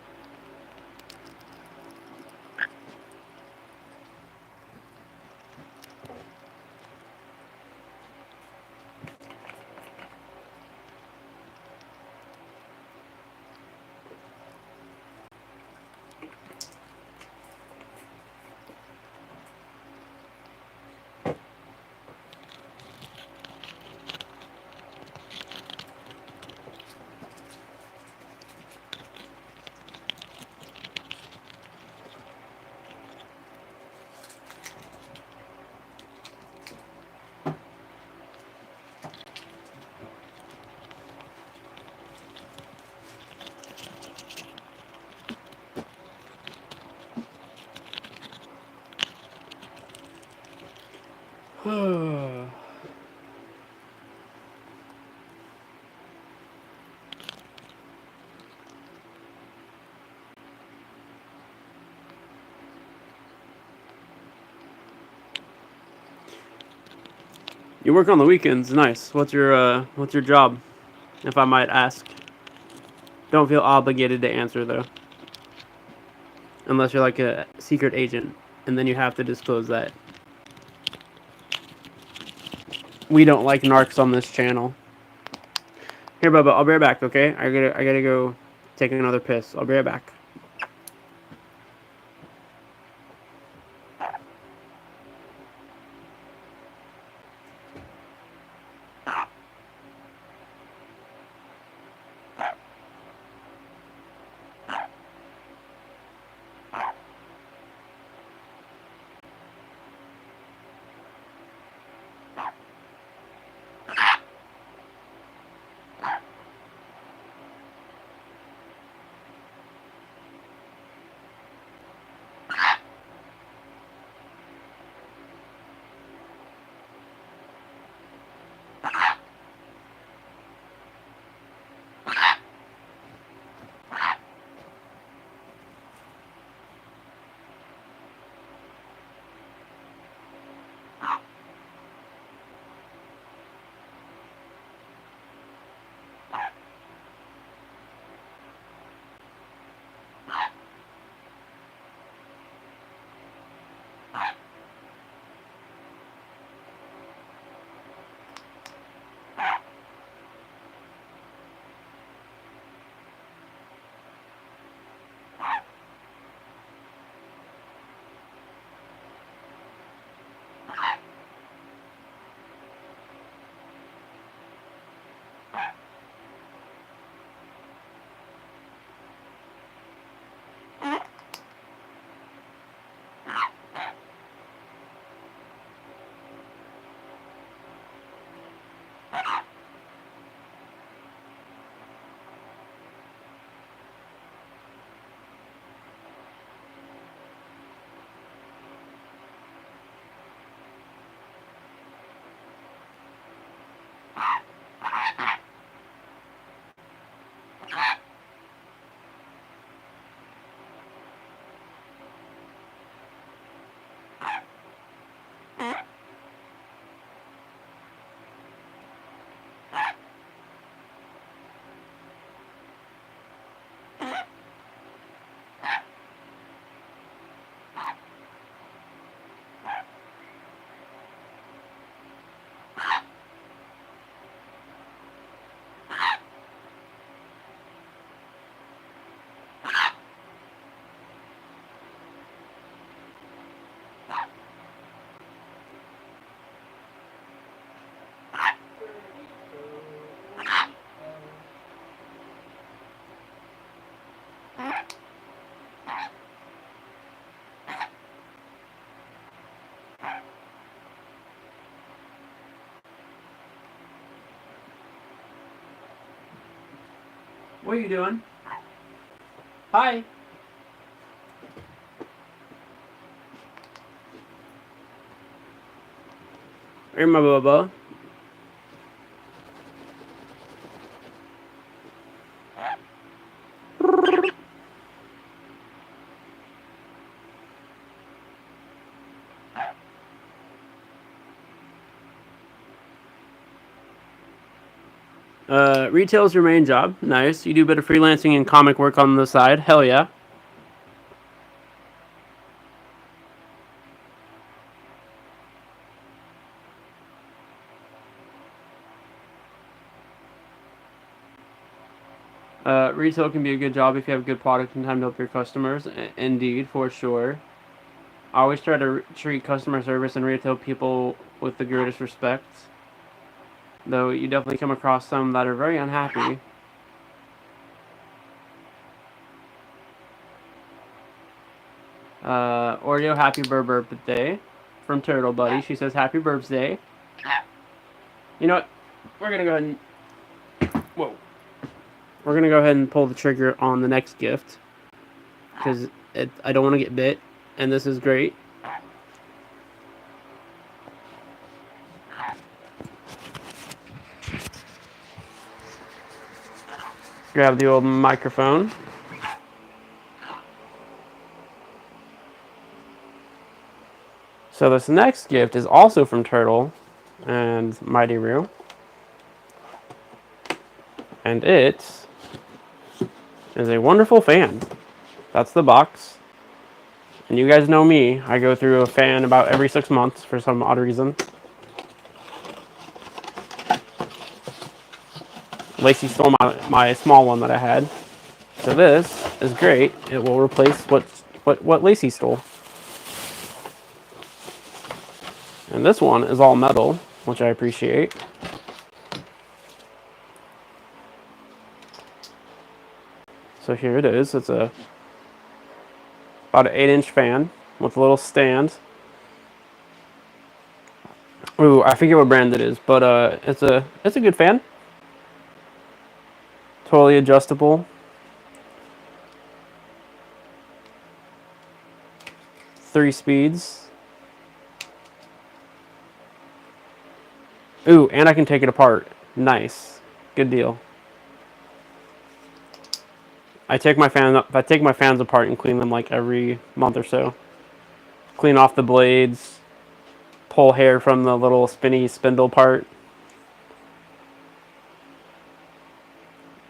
You work on the weekends, nice. What's your job, if I might ask? Don't feel obligated to answer though. Unless you're like a secret agent, and then you have to disclose that. We don't like narcs on this channel. Here, Bubba, I'll be right back, okay? I gotta go take another piss. I'll be right back. What are you doing? Hi. Hey, my bubba. Retail's your main job. Nice. You do a bit of freelancing and comic work on the side. Hell yeah. Retail can be a good job if you have a good product and time to help your customers. Indeed, for sure. I always try to treat customer service and retail people with the greatest respect. Though you definitely come across some that are very unhappy. Oreo, happy birthday from Turtle Buddy. She says happy birthday. You know what? We're gonna go ahead and whoa. We're gonna go ahead and pull the trigger on the next gift because I don't want to get bit, and this is great. Grab the old microphone. So this next gift is also from Turtle and Mighty Roo. And it is a wonderful fan. That's the box. And you guys know me. I go through a fan about every 6 months for some odd reason. Lacey stole my small one that I had. So this is great. It will replace what Lacey stole. And this one is all metal, which I appreciate. So here it is. It's about an 8-inch fan with a little stand. Ooh, I forget what brand it is, but it's a good fan. Totally adjustable. 3 speeds. Ooh, and I can take it apart. Nice. Good deal. I take my fans apart and clean them like every month or so. Clean off the blades, pull hair from the little spinny spindle part,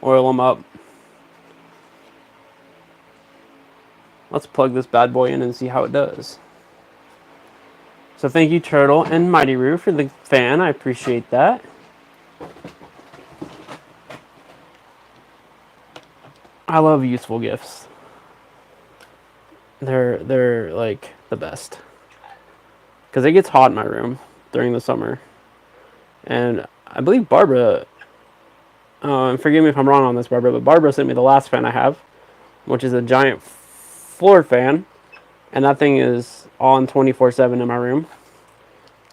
oil them up. Let's plug this bad boy in and see how it does. So thank you, Turtle and Mighty Roo, for the fan. I appreciate that. I love useful gifts. They're like the best. Because it gets hot in my room during the summer. And I believe Barbara, forgive me if I'm wrong on this, Barbara, but Barbara sent me the last fan I have, which is a giant floor fan. And that thing is on 24/7 in my room.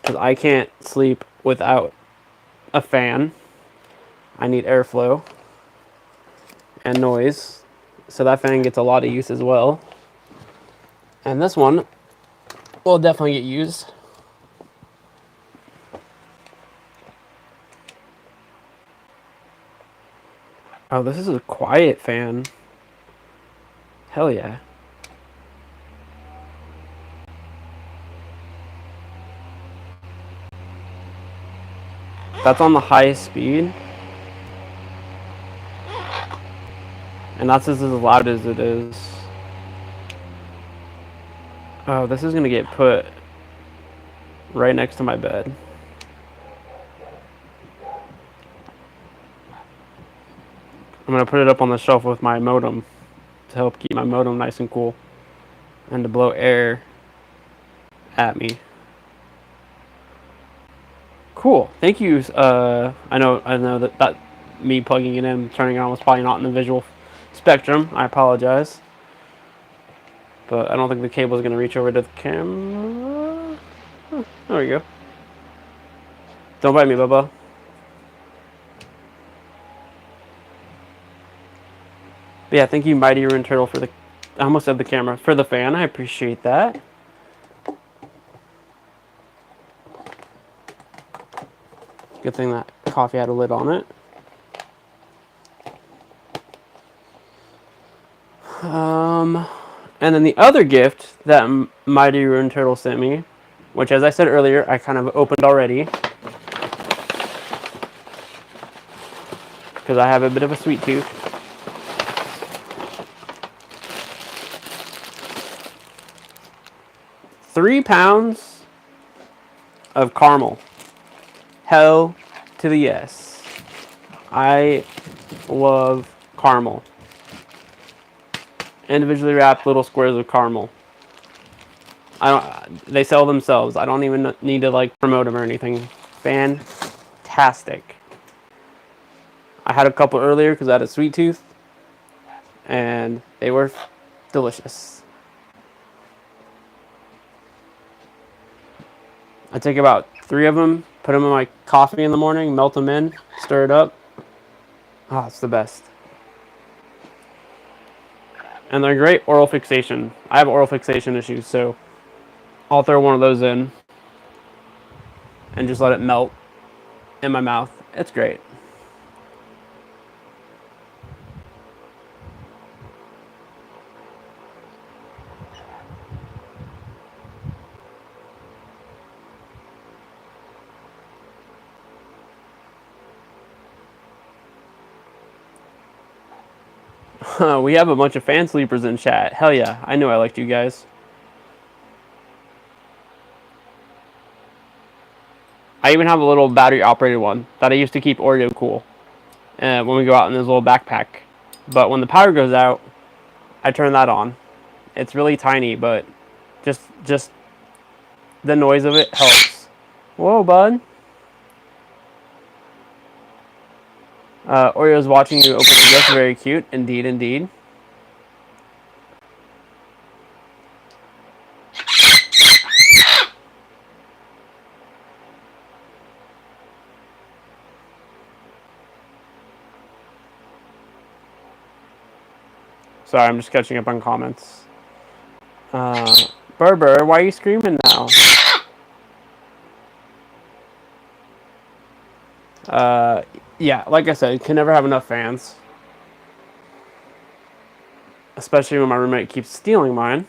Because I can't sleep without a fan. I need airflow and noise. So that fan gets a lot of use as well. And this one will definitely get used. Oh, this is a quiet fan. Hell yeah. That's on the highest speed. And that's just as loud as it is. Oh, this is gonna get put right next to my bed. I'm gonna put it up on the shelf with my modem to help keep my modem nice and cool and to blow air at me. Cool. Thank you. I know that me plugging it in, turning it on was probably not in the visual spectrum. I apologize. But I don't think the cable is going to reach over to the camera. Oh, there we go. Don't bite me, Bubba. But yeah, thank you, Mighty Ruined Turtle, for the... I almost said the camera. For the fan, I appreciate that. Good thing that coffee had a lid on it. And then the other gift that Mighty Ruined Turtle sent me, which, as I said earlier, I kind of opened already, because I have a bit of a sweet tooth. £3 of caramel. Hell to the yes. I love caramel. Individually wrapped little squares of caramel. They sell themselves. I don't even need to like promote them or anything. Fantastic. I had a couple earlier because I had a sweet tooth, and they were delicious. I take about 3 of them, put them in my coffee in the morning, melt them in, stir it up. Ah, it's the best. And they're great oral fixation. I have oral fixation issues, so I'll throw one of those in and just let it melt in my mouth. It's great. We have a bunch of fan sleepers in chat. Hell yeah, I knew I liked you guys. I even have a little battery-operated one that I used to keep Oreo cool when we go out in this little backpack. But when the power goes out, I turn that on. It's really tiny, but just the noise of it helps. Whoa, bud. Oreo's watching you open the gift. Very cute. Indeed, indeed. Sorry, I'm just catching up on comments. Berber, why are you screaming now? Yeah, like I said, can never have enough fans. Especially when my roommate keeps stealing mine.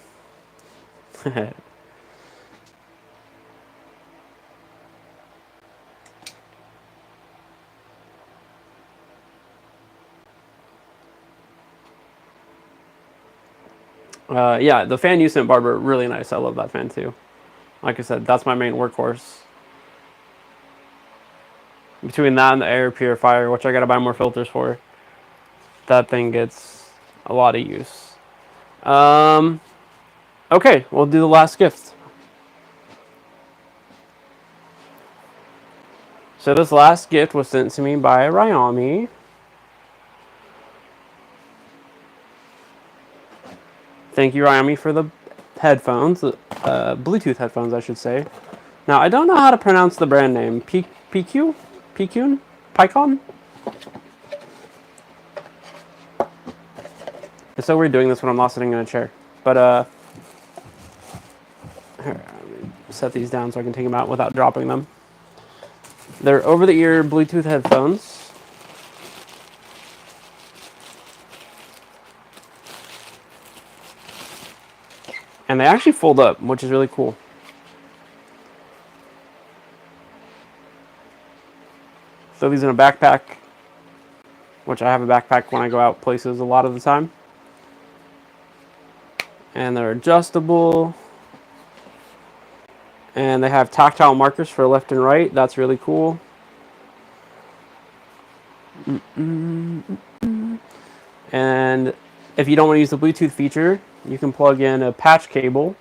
Yeah, the fan you sent, Barbara, really nice. I love that fan too. Like I said, that's my main workhorse. Between that and the air purifier, which I gotta buy more filters for, that thing gets a lot of use. Okay, we'll do the last gift. So this last gift was sent to me by Ryami. Thank you, Ryami, for the headphones, Bluetooth headphones, I should say. Now, I don't know how to pronounce the brand name. PQ? PQ? Pycon? It's so weird doing this when I'm not sitting in a chair. But, here, let me set these down so I can take them out without dropping them. They're over-the-ear Bluetooth headphones. And they actually fold up, which is really cool. Throw these in a backpack, which I have a backpack when I go out places a lot of the time. And they're adjustable. And they have tactile markers for left and right. That's really cool. And if you don't want to use the Bluetooth feature, you can plug in a patch cable.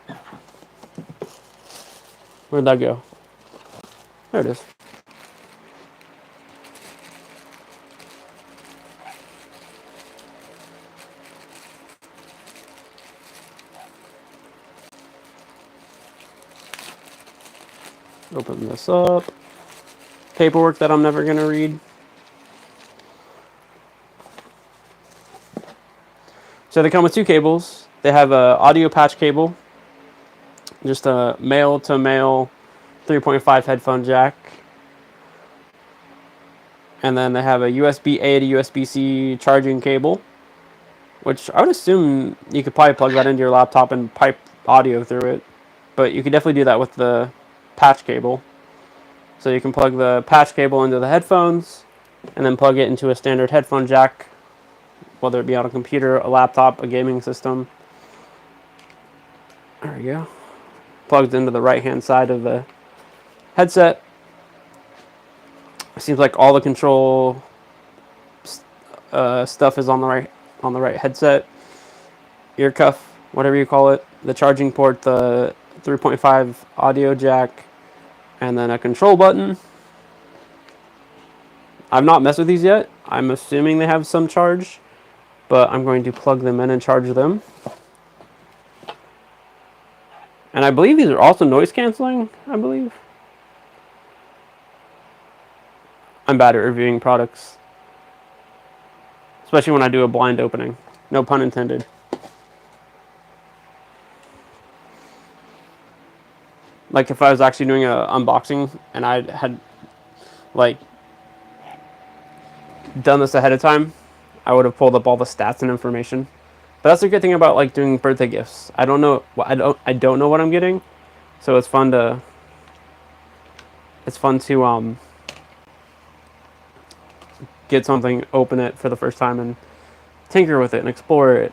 Where'd that go? There it is. Open this up. Paperwork that I'm never going to read. So they come with two cables. They have a audio patch cable, just a male to male 3.5 headphone jack. And then they have a USB-A to USB-C charging cable, which I would assume you could probably plug that into your laptop and pipe audio through it. But you could definitely do that with the patch cable. So you can plug the patch cable into the headphones and then plug it into a standard headphone jack, whether it be on a computer, a laptop, a gaming system. There we go. Plugged into the right-hand side of the headset. It seems like all the control stuff is on the right headset, ear cuff, whatever you call it. The charging port, the 3.5 audio jack, and then a control button. I've not messed with these yet. I'm assuming they have some charge, but I'm going to plug them in and charge them. And I believe these are also noise canceling, I believe. I'm bad at reviewing products, especially when I do a blind opening. No pun intended. Like if I was actually doing an unboxing and I had like done this ahead of time, I would have pulled up all the stats and information. But that's the good thing about like doing birthday gifts. I don't know what I'm getting, so it's fun to get something, open it for the first time, and tinker with it and explore it.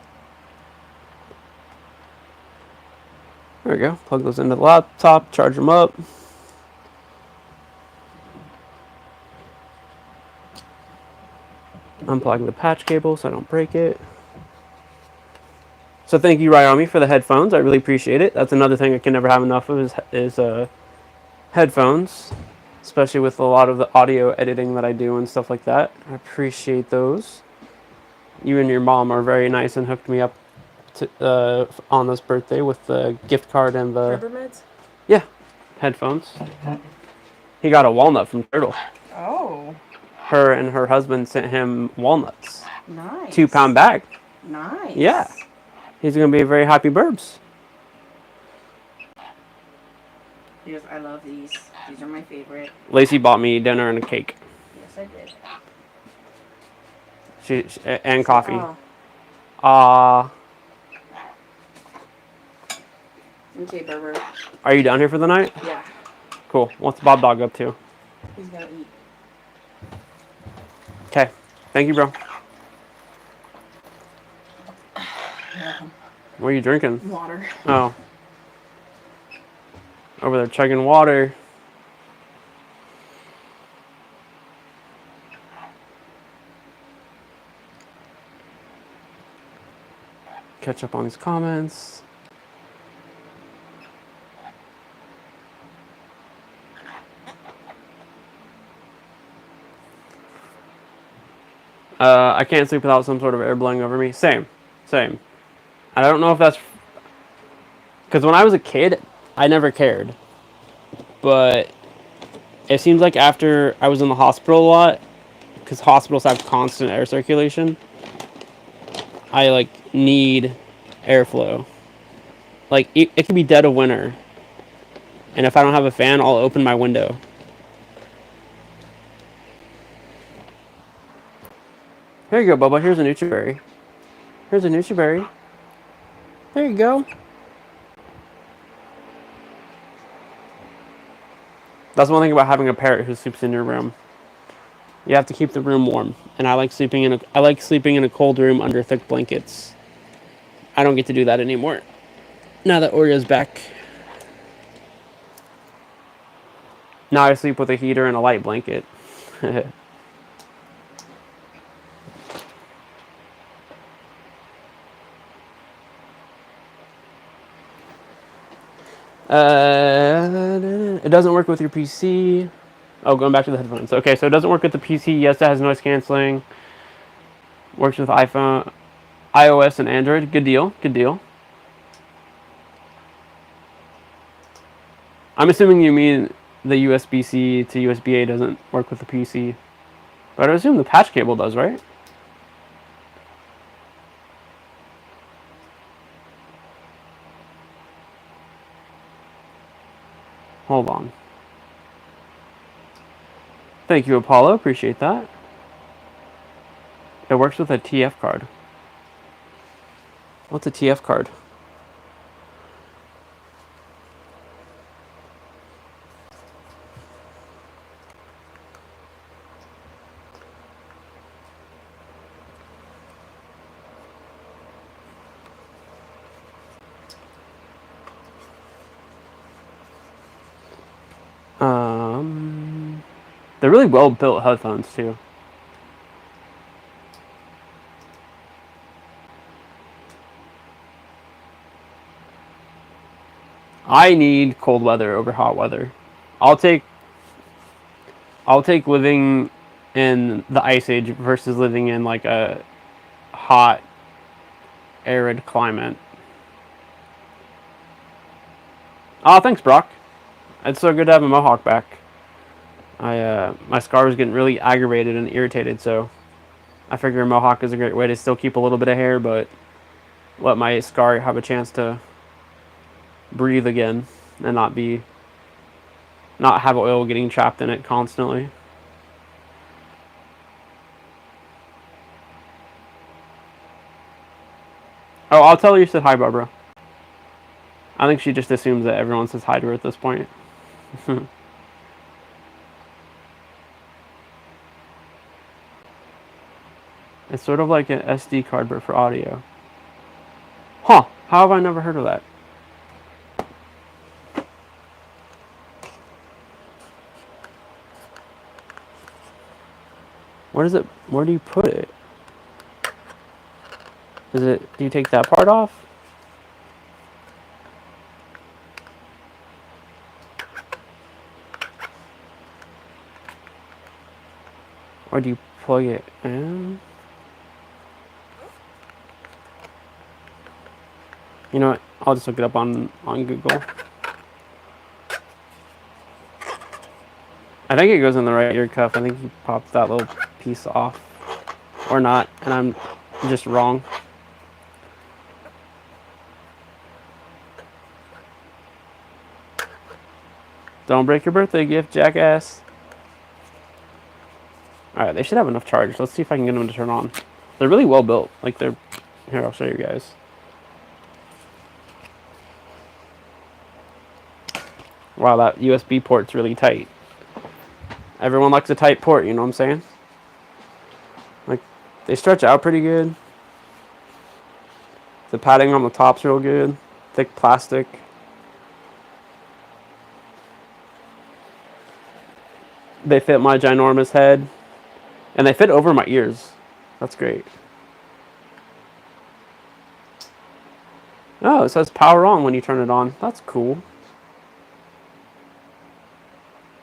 There we go. Plug those into the laptop, charge them up. Unplug the patch cable so I don't break it. So thank you, Ryomi, for the headphones. I really appreciate it. That's another thing I can never have enough of is headphones, especially with a lot of the audio editing that I do and stuff like that. I appreciate those. You and your mom are very nice and hooked me up to, on this birthday with the gift card and the... Rubbermaids? Yeah, headphones. He got a walnut from Turtle. Oh. Her and her husband sent him walnuts. Nice. 2-pound bag. Nice. Yeah. He's going to be a very happy burbs. Yes, I love these. These are my favorite. Lacey bought me dinner and a cake. Yes, I did. And coffee. Okay, Berber. Are you down here for the night? Yeah. Cool. What's Bob Dog up to? He's gonna eat. Okay. Thank you, bro. What are you drinking? Water. Oh. Over there chugging water. Catch up on these comments. I can't sleep without some sort of air blowing over me. Same. I don't know if that's... Because when I was a kid, I never cared. But it seems like after I was in the hospital a lot, because hospitals have constant air circulation, I, like, need airflow. Like, it could be dead of winter. And if I don't have a fan, I'll open my window. Here you go, Bubba. Here's a Nutriberry. Here's a Nutriberry. There you go. That's one thing about having a parrot who sleeps in your room. You have to keep the room warm. And I like sleeping in a cold room under thick blankets. I don't get to do that anymore. Now that Oreo's back. Now I sleep with a heater and a light blanket. It doesn't work with your PC. Oh, going back to the headphones. Okay, so it doesn't work with the PC. Yes, it has noise canceling. Works with iPhone, iOS, and Android. Good deal. Good deal. I'm assuming you mean the USB-C to USB-A doesn't work with the PC. But I assume the patch cable does, right? Hold on. Thank you, Apollo. Appreciate that. It works with a TF card. What's a TF card? They're really well built headphones too. I need cold weather over hot weather. I'll take living in the ice age versus living in like a hot, arid climate. Oh, thanks, Brock. It's so good to have a mohawk back. My scar was getting really aggravated and irritated, so I figure a mohawk is a great way to still keep a little bit of hair, but let my scar have a chance to breathe again and not have oil getting trapped in it constantly. Oh, I'll tell her you said hi, Barbara. I think she just assumes that everyone says hi to her at this point. It's sort of like an SD card, but for audio. Huh, how have I never heard of that? Where do you put it? Do you take that part off? Or do you plug it in? You know what? I'll just look it up on Google. I think it goes in the right ear cuff. I think he popped that little piece off. Or not, and I'm just wrong. Don't break your birthday gift, jackass. Alright, they should have enough charge. Let's see if I can get them to turn on. They're really well built. Like, they're... Here, I'll show you guys. Wow, that USB port's really tight. Everyone likes a tight port, you know what I'm saying? Like, they stretch out pretty good. The padding on the top's real good. Thick plastic. They fit my ginormous head. And they fit over my ears. That's great. Oh, it says power on when you turn it on. That's cool.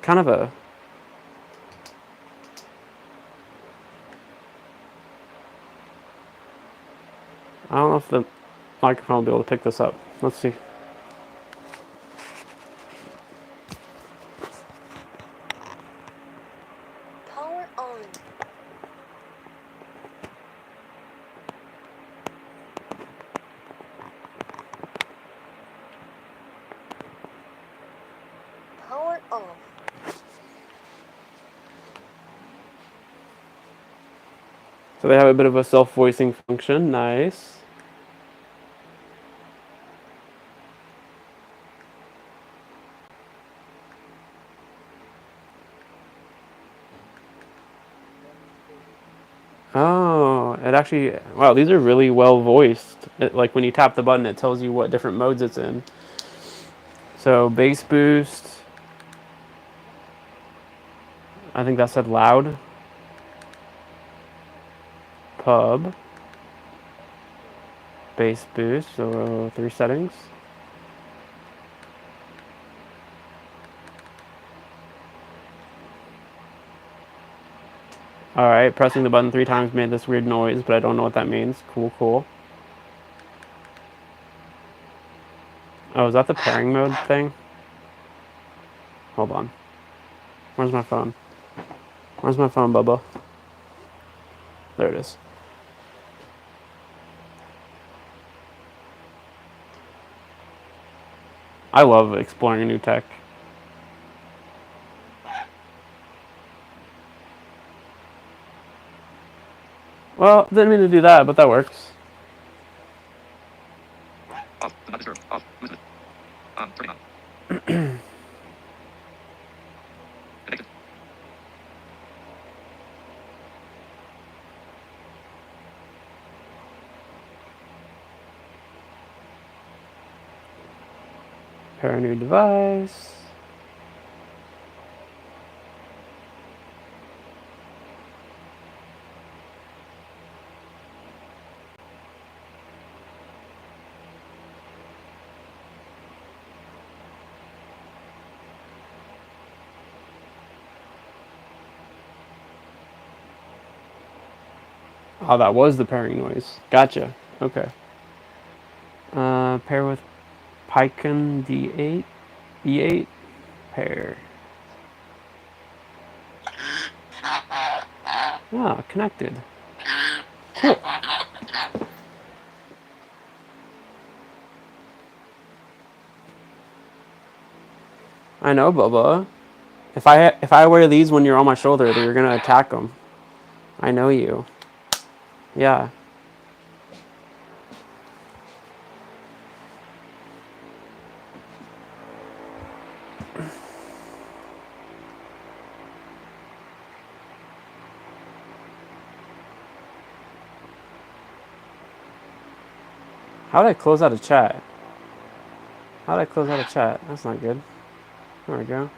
Kind of a... I don't know if the microphone will be able to pick this up. Let's see. Power on. Power off. So they have a bit of a self-voicing function. Nice. Oh, it actually... Wow, these are really well voiced. Like, when you tap the button, it tells you what different modes it's in. So, bass boost. I think that said loud. Pub. Bass boost, so 3 settings. Alright, pressing the button 3 times made this weird noise, but I don't know what that means. Cool, cool. Oh, is that the pairing mode thing? Hold on. Where's my phone? Where's my phone, Bubba? There it is. I love exploring new tech. Well, didn't mean to do that, but that works. Off. Do not disturb. Off. Movement. Turning on. Connected. Pair a new device. Oh, that was the pairing noise. Gotcha. Okay. Pair with Pycon D8. E8. Pair. Ah, connected. Cool. I know, Bubba. If I wear these when you're on my shoulder, you're gonna attack them. I know you. Yeah. How did I close out of chat? How did I close out of chat? That's not good. There we go.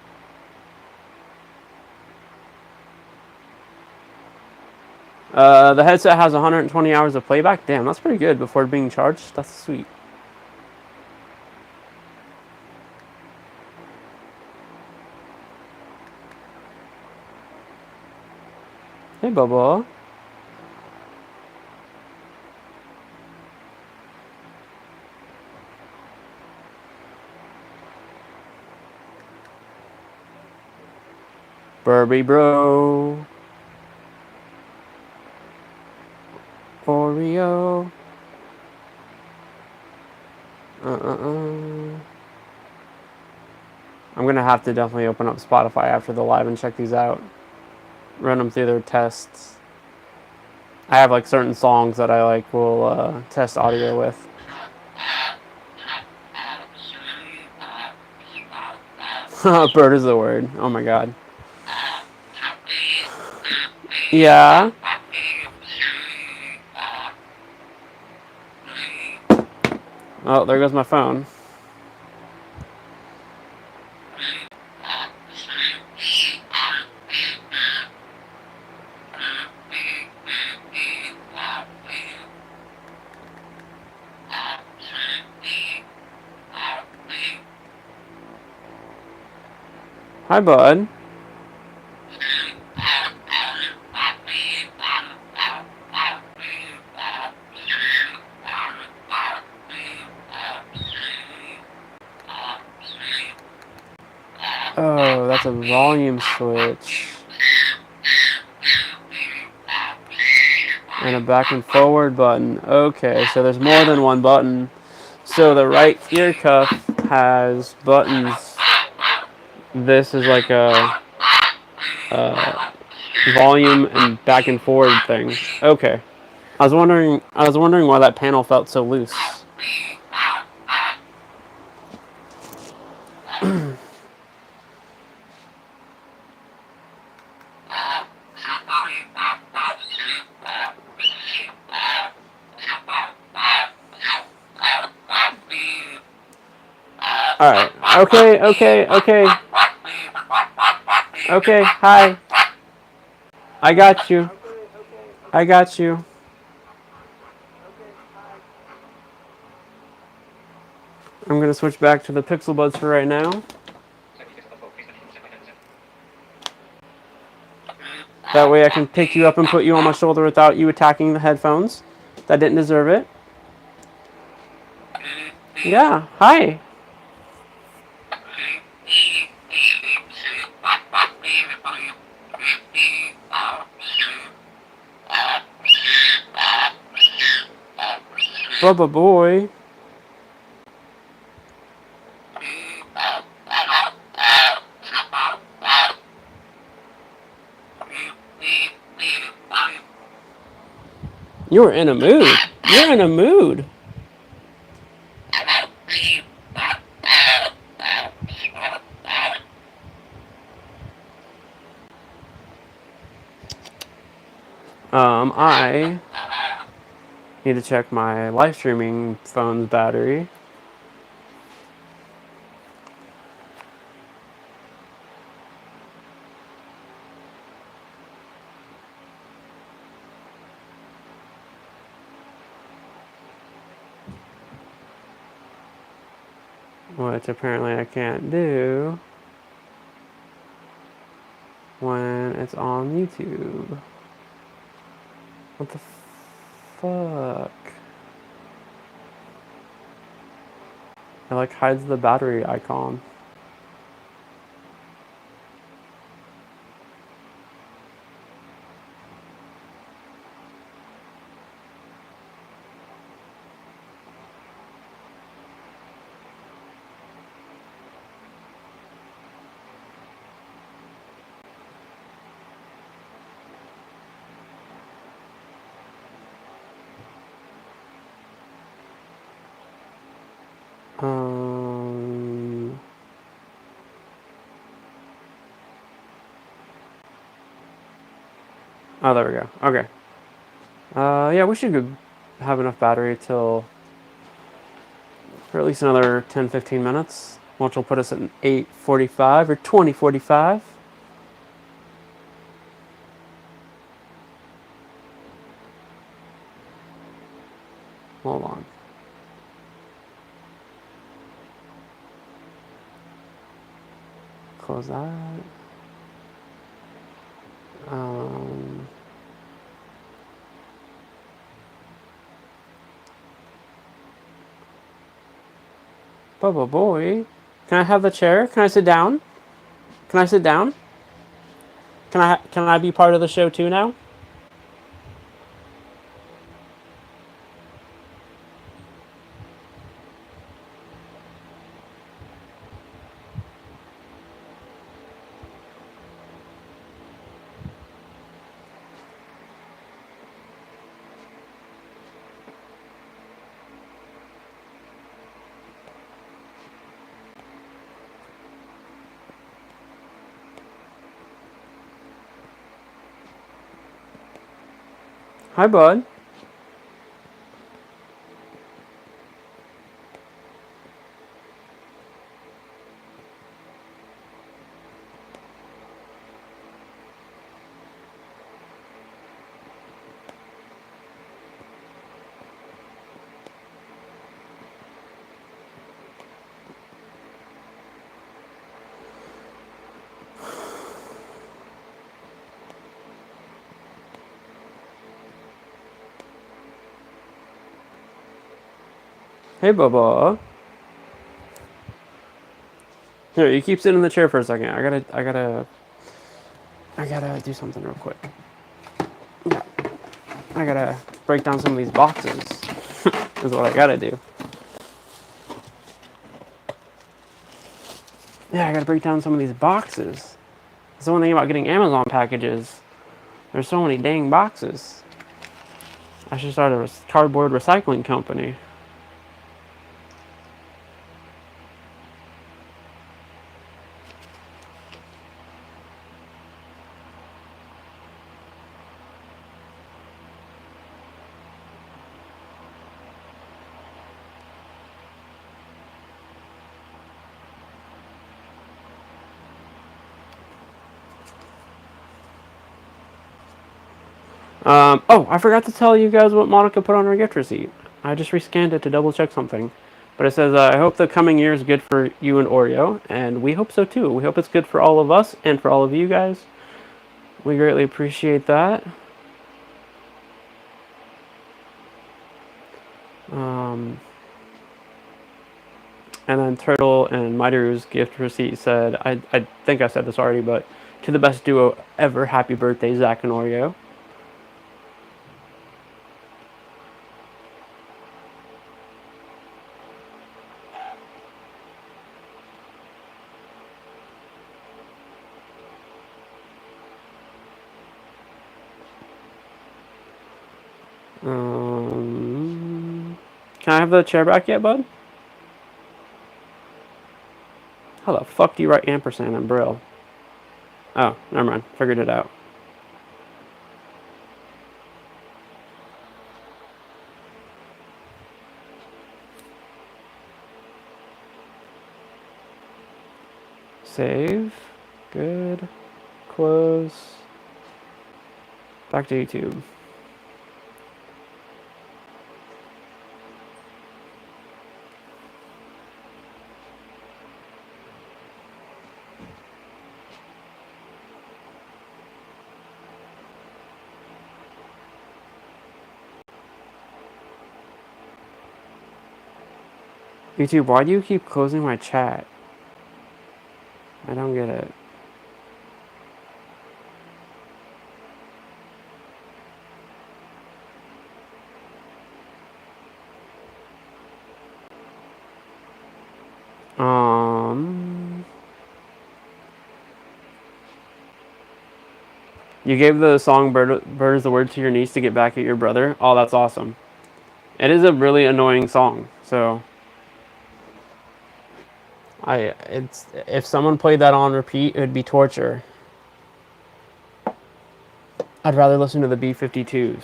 The headset has 120 hours of playback. Damn, that's pretty good before being charged. That's sweet. Hey, Bubba. Burby bro. Oreo. I'm gonna have to definitely open up Spotify after the live and check these out. Run them through their tests. I have like certain songs that I like will test audio with. Bird is the word. Oh my god. Yeah. Oh, there goes my phone. Hi, bud. Oh, that's a volume switch. And a back and forward button. Okay, so there's more than one button. So the right ear cuff has buttons. This is like a volume and back and forward thing. Okay. I was wondering why that panel felt so loose. Alright. Okay. Okay, hi. I got you. I got you. I'm going to switch back to the Pixel Buds for right now. That way I can pick you up and put you on my shoulder without you attacking the headphones. That didn't deserve it. Yeah, hi. Bubba boy. You're in a mood. You're in a mood. I need to check my live streaming phone's battery. Which apparently I can't do when it's on YouTube. What the fuck? It like hides the battery icon. Oh, there we go. Okay. Yeah, we should have enough battery till for at least another 10-15 minutes, which will put us at 8:45 or 20:45. Hold on. Close that. Bubba boy. Can I have the chair? Can I sit down? Can I sit down? Can I be part of the show too now? Hi, bud. Hey, Bubba. Here, you keep sitting in the chair for a second. I gotta do something real quick. Yeah. I gotta break down some of these boxes. Is what I gotta do. Yeah, I gotta break down some of these boxes. That's the one thing about getting Amazon packages. There's so many dang boxes. I should start a cardboard recycling company. Oh, I forgot to tell you guys what Monica put on her gift receipt. I just rescanned it to double check something. But it says, I hope the coming year is good for you and Oreo. And we hope so too. We hope it's good for all of us and for all of you guys. We greatly appreciate that. And then Turtle and Mighty's gift receipt said, I think I said this already, but to the best duo ever, happy birthday, Zach and Oreo. Can I have the chair back yet, bud? How the fuck do you write ampersand in Braille? Oh, never mind. Figured it out. Save. Good. Close. Back to YouTube. YouTube, why do you keep closing my chat? I don't get it. You gave the song Bird is the Word to your niece to get back at your brother? Oh, that's awesome. It is a really annoying song, so... if someone played that on repeat, it would be torture. I'd rather listen to the B-52s.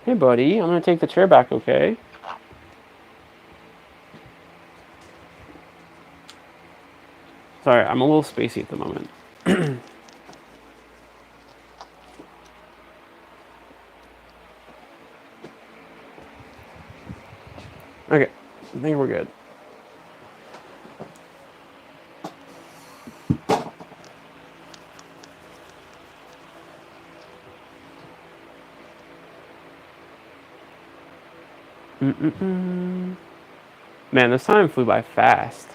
Hey, buddy, I'm gonna take the chair back, okay? Sorry, I'm a little spacey at the moment. Okay, I think we're good. Man, this time flew by fast.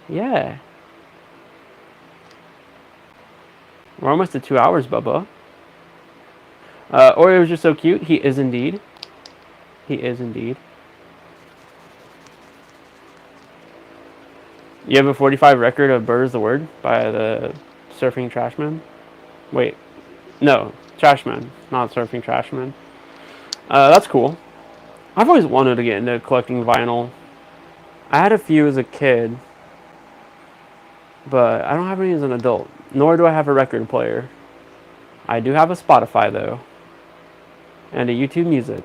Yeah. We're almost at 2 hours, Bubba. Oreo's just so cute. He is indeed. He is indeed. You have a 45 record of Bird is the Word by the Surfing Trashman? Wait. No. Trashman. Not Surfing Trashman. That's cool. I've always wanted to get into collecting vinyl. I had a few as a kid, but I don't have any as an adult. Nor do I have a record player. I do have a Spotify, though. And a YouTube Music.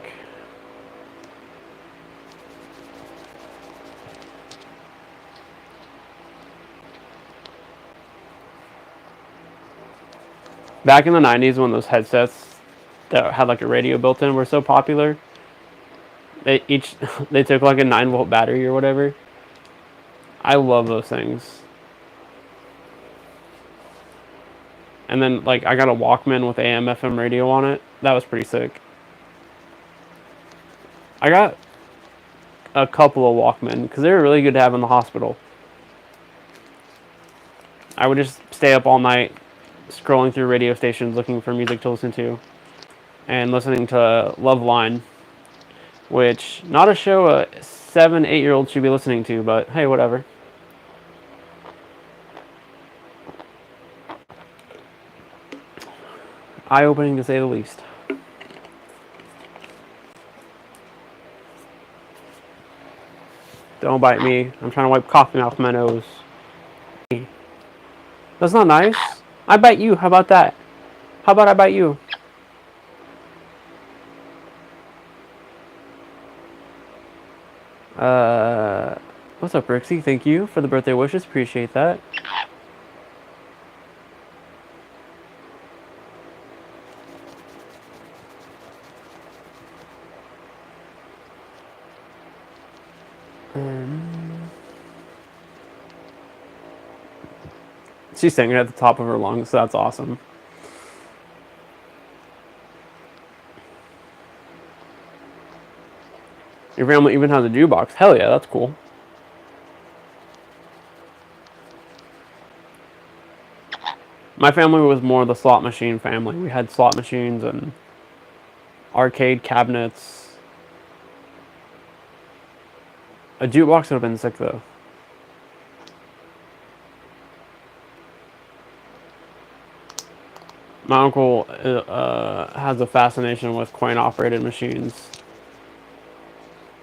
Back in the 90s when those headsets that had like a radio built in were so popular, they took like a 9-volt battery or whatever. I love those things. And then like I got a Walkman with AM FM radio on it. That was pretty sick. I got a couple of Walkmen because they were really good to have in the hospital. I would just stay up all night scrolling through radio stations looking for music to listen to and listening to Love Line, which not a show a 7-8-year-old should be listening to, but hey, whatever. Eye-opening to say the least. Don't bite me. I'm trying to wipe coffee off my nose. That's not nice. I bite you. How about that? How about I bite you? What's up, Rixie? Thank you for the birthday wishes. Appreciate that. She's singing at the top of her lungs, so that's awesome. Your family even has a jukebox. Hell yeah, that's cool. My family was more the slot machine family. We had slot machines and arcade cabinets. A jukebox would have been sick, though. My uncle has a fascination with coin-operated machines.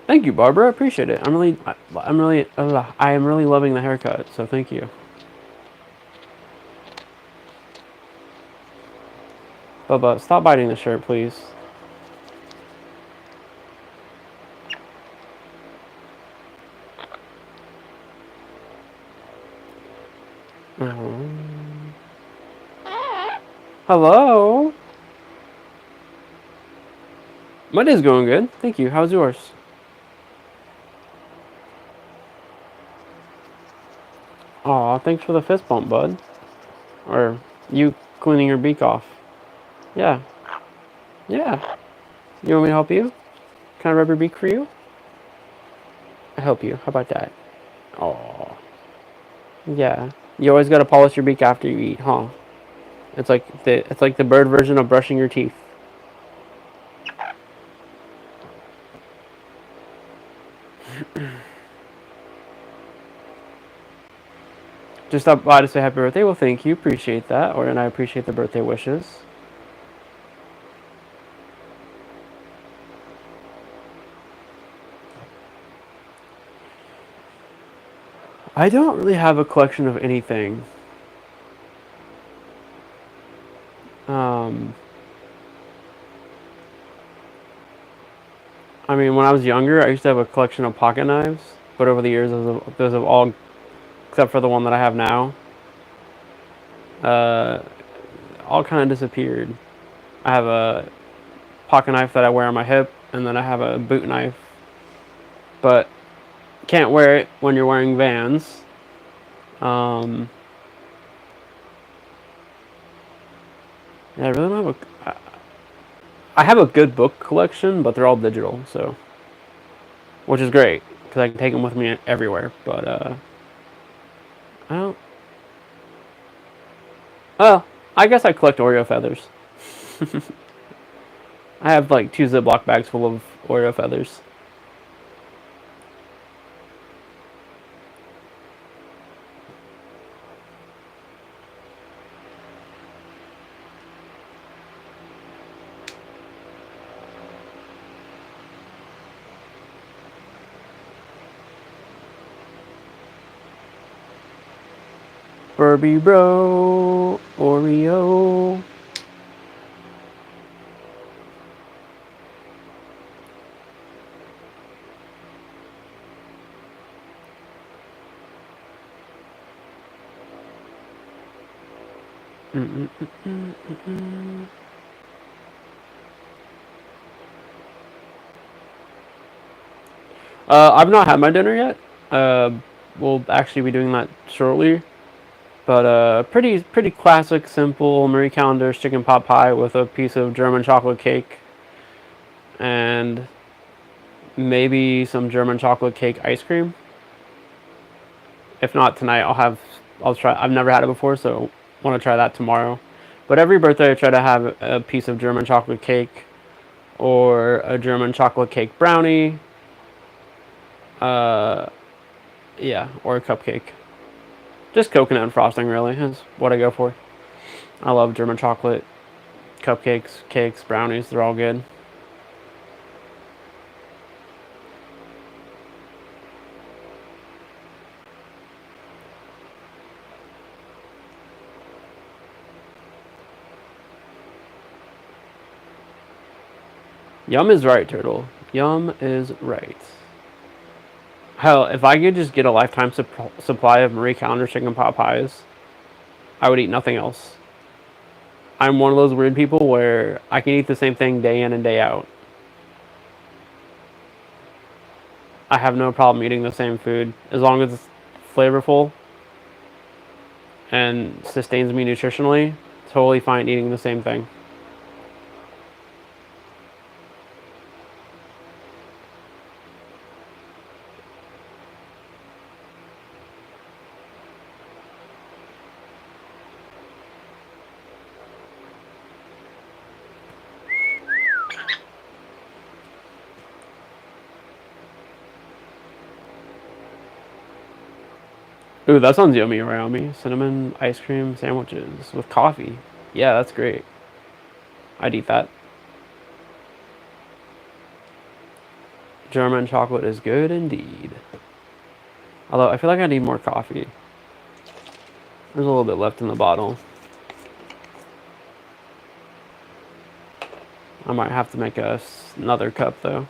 Thank you, Barbara. I appreciate it. I am really loving the haircut. So thank you. Bubba, stop biting the shirt, please. Hello. My day's going good. Thank you. How's yours? Aw, thanks for the fist bump, bud. Or you cleaning your beak off. Yeah. Yeah. You want me to help you? Can I rub your beak for you? I help you. How about that? Aw. Yeah. You always gotta polish your beak after you eat, huh? It's like the bird version of brushing your teeth. Just stop by to say happy birthday. Well, thank you. Appreciate that. And I appreciate the birthday wishes. I don't really have a collection of anything. I mean, when I was younger, I used to have a collection of pocket knives, but over the years, those have all, except for the one that I have now, all kind of disappeared. I have a pocket knife that I wear on my hip, and then I have a boot knife, but can't wear it when you're wearing Vans. Yeah, I really don't have I have a good book collection, but they're all digital, so, which is great because I can take them with me everywhere. But I don't. Oh, I guess I collect Oreo feathers. I have like 2 Ziploc bags full of Oreo feathers. Furby bro, Oreo. I've not had my dinner yet. We'll actually be doing that shortly. But pretty classic, simple Marie Callender's chicken pot pie with a piece of German chocolate cake, and maybe some German chocolate cake ice cream. If not tonight, I'll try. I've never had it before, so want to try that tomorrow. But every birthday, I try to have a piece of German chocolate cake, or a German chocolate cake brownie. Yeah, or a cupcake. Just coconut and frosting, really, is what I go for. I love German chocolate cupcakes, cakes, brownies. They're all good. Yum is right, Turtle. Yum is right. Hell, if I could just get a lifetime supply of Marie Callender chicken pot pies, I would eat nothing else. I'm one of those weird people where I can eat the same thing day in and day out. I have no problem eating the same food as long as it's flavorful and sustains me nutritionally. Totally fine eating the same thing. Ooh, that sounds yummy around me. Cinnamon ice cream sandwiches with coffee. Yeah, that's great. I'd eat that. German chocolate is good indeed. Although I feel like I need more coffee. There's a little bit left in the bottle. I might have to make another cup though.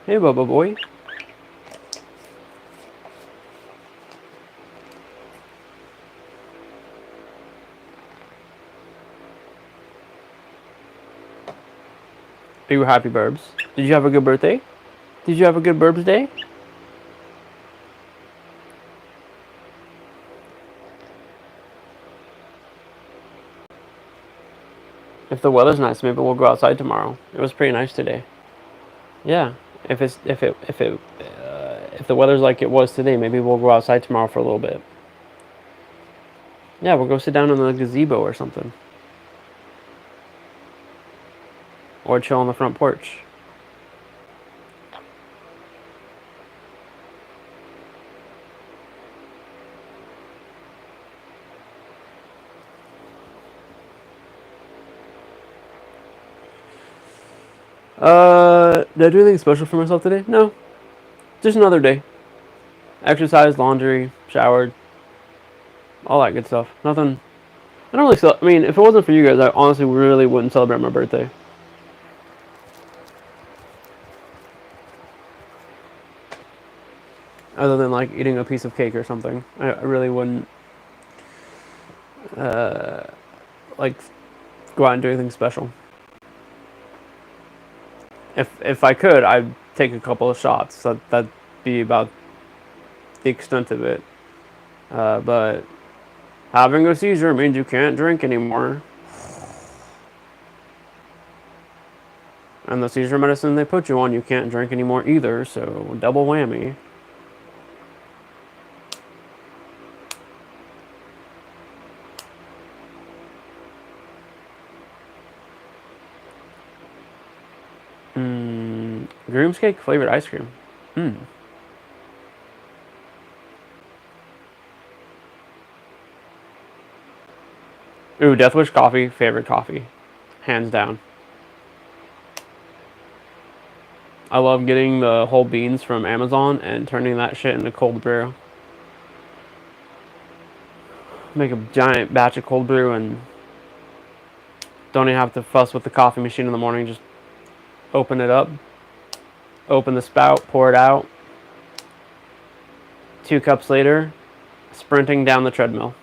Hey, Bubba boy. Are you happy, Burbs? Did you have a good birthday? Did you have a good Burbs day? If the weather's nice, maybe we'll go outside tomorrow. It was pretty nice today. Yeah. If the weather's like it was today, maybe we'll go outside tomorrow for a little bit. Yeah, we'll go sit down in the gazebo or something. Or chill on the front porch. Did I do anything special for myself today? No. Just another day. Exercise, laundry, showered. All that good stuff. Nothing. I don't really I mean, if it wasn't for you guys, I honestly really wouldn't celebrate my birthday. Other than like eating a piece of cake or something. I really wouldn't like go out and do anything special. If I could, I'd take a couple of shots. That'd be about the extent of it. But having a seizure means you can't drink anymore. And the seizure medicine they put you on, you can't drink anymore either, so double whammy. Groom's cake flavored ice cream. Ooh, Death Wish coffee, favorite coffee. Hands down. I love getting the whole beans from Amazon and turning that shit into cold brew. Make a giant batch of cold brew and don't even have to fuss with the coffee machine in the morning. Just open it up, open the spout, pour it out. 2 cups later, sprinting down the treadmill.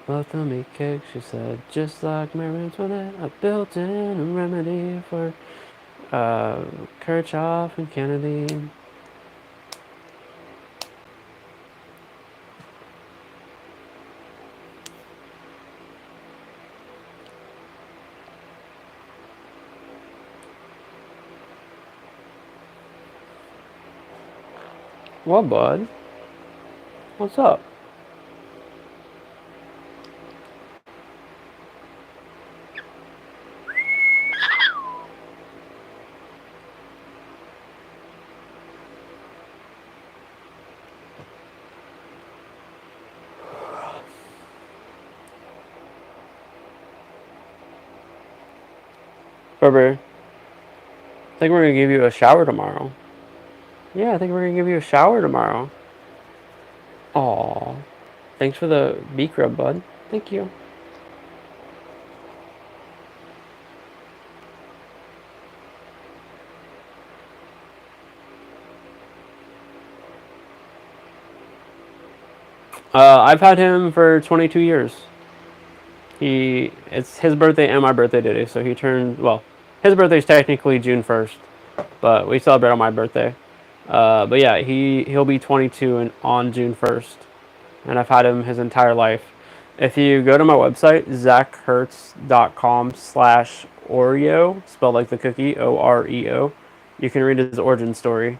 Both of me cakes, she said, just like Mary Antoinette, I built in a remedy for Kirchhoff and Kennedy. What, bud? What's up? Berber, I think we're going to give you a shower tomorrow. Yeah, I think we're going to give you a shower tomorrow. Aw. Thanks for the beak rub, bud. Thank you. I've had him for 22 years. It's his birthday and my birthday today, so he turned, well, his birthday's technically June 1st, but we celebrate on my birthday. But yeah, he'll be 22 on June 1st, and I've had him his entire life. If you go to my website, zachhertz.com/Oreo, spelled like the cookie, Oreo, you can read his origin story.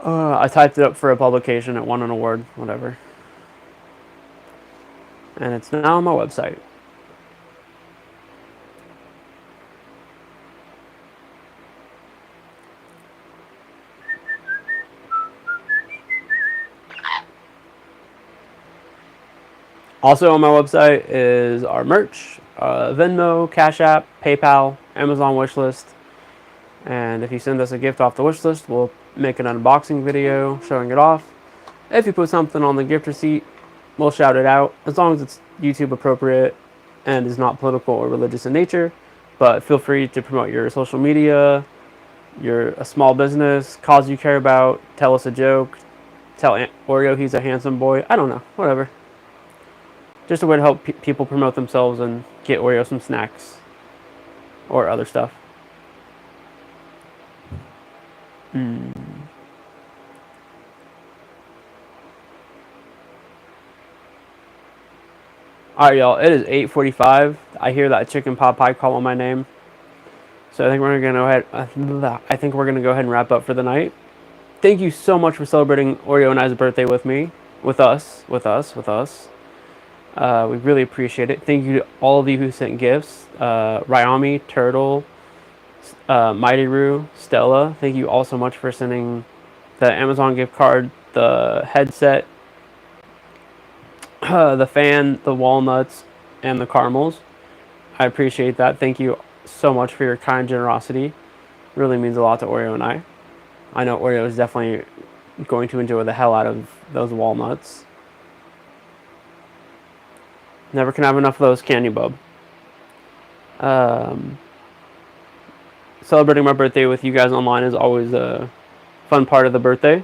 I typed it up for a publication, it won an award, whatever. And it's now on my website. Also on my website is our merch, Venmo, Cash App, PayPal, Amazon wishlist. And if you send us a gift off the wish list, we'll make an unboxing video showing it off. If you put something on the gift receipt, we'll shout it out, as long as it's YouTube appropriate and is not political or religious in nature. But feel free to promote your social media, a small business, cause you care about, tell us a joke, tell Oreo he's a handsome boy. I don't know, whatever. Just a way to help people promote themselves and get Oreo some snacks or other stuff. Alright, y'all, it is 8:45. I hear that chicken pot pie calling my name. So I think we're gonna go ahead. I think we're gonna go ahead and wrap up for the night. Thank you so much for celebrating Oreo and I's birthday with me, with us. We really appreciate it. Thank you to all of you who sent gifts. Ryami, Turtle, Mighty Roo, Stella. Thank you all so much for sending the Amazon gift card, the headset, the fan, the walnuts, and the caramels. I appreciate that. Thank you so much for your kind generosity. Really means a lot to Oreo and I. I know Oreo is definitely going to enjoy the hell out of those walnuts. Never can have enough of those, can you, bub? Celebrating my birthday with you guys online is always a fun part of the birthday.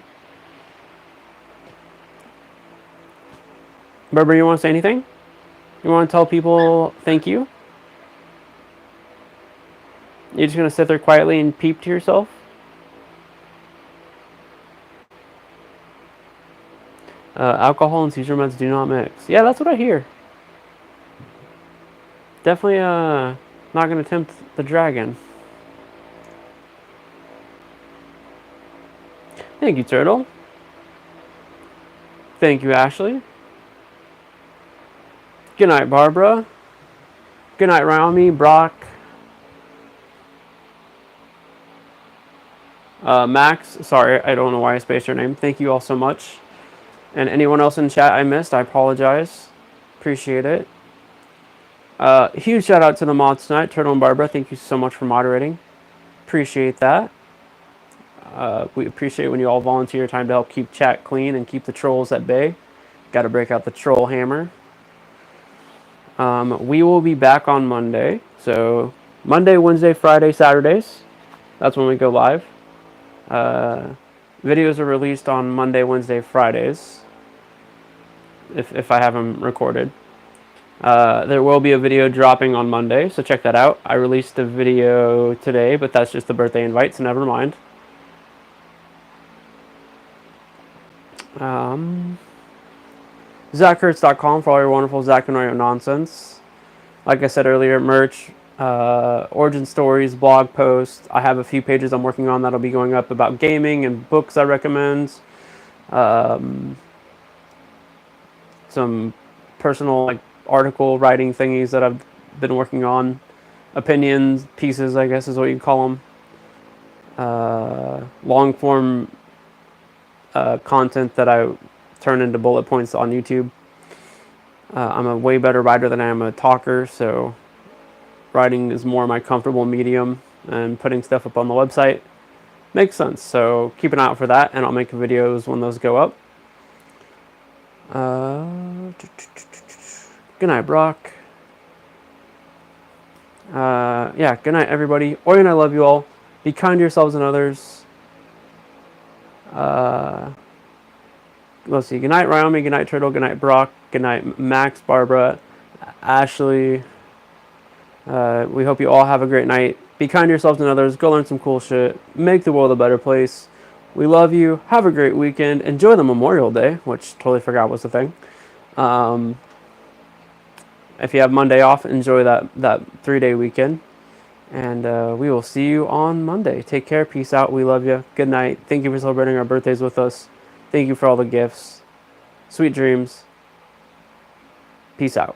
Berber, you want to say anything? You want to tell people thank you? You're just going to sit there quietly and peep to yourself? Alcohol and seizure meds do not mix. Yeah, that's what I hear. Definitely not going to tempt the dragon. Thank you, Turtle. Thank you, Ashley. Good night, Barbara. Good night, Rami, Brock. Max, sorry, I don't know why I spaced your name. Thank you all so much. And anyone else in chat I missed, I apologize. Appreciate it. Huge shout out to the mods tonight, Turtle and Barbara. Thank you so much for moderating. Appreciate that. We appreciate when you all volunteer your time to help keep chat clean and keep the trolls at bay. Got to break out the troll hammer. We will be back on Monday. So Monday, Wednesday, Friday, Saturdays. That's when we go live. Videos are released on Monday, Wednesday, Fridays. If I have them recorded. There will be a video dropping on Monday, so check that out. I released a video today, but that's just the birthday invite, so never mind. ZachHurts.com for all your wonderful Zach and Oreo nonsense. Like I said earlier, merch, origin stories, blog posts. I have a few pages I'm working on that'll be going up about gaming and books I recommend. Some personal article writing thingies that I've been working on. Opinions, pieces, I guess is what you call them. Long form content that I turn into bullet points on YouTube. I'm a way better writer than I am a talker, so writing is more my comfortable medium, and putting stuff up on the website makes sense. So keep an eye out for that, and I'll make videos when those go up. Good night, Brock. Yeah, good night, everybody. Oreo and I love you all. Be kind to yourselves and others. Let's see. Good night, Ryami. Good night, Turtle. Good night, Brock. Good night, Max, Barbara, Ashley. We hope you all have a great night. Be kind to yourselves and others. Go learn some cool shit. Make the world a better place. We love you. Have a great weekend. Enjoy the Memorial Day, which totally forgot was the thing. If you have Monday off, enjoy that 3-day weekend. And we will see you on Monday. Take care. Peace out. We love you. Good night. Thank you for celebrating our birthdays with us. Thank you for all the gifts. Sweet dreams. Peace out.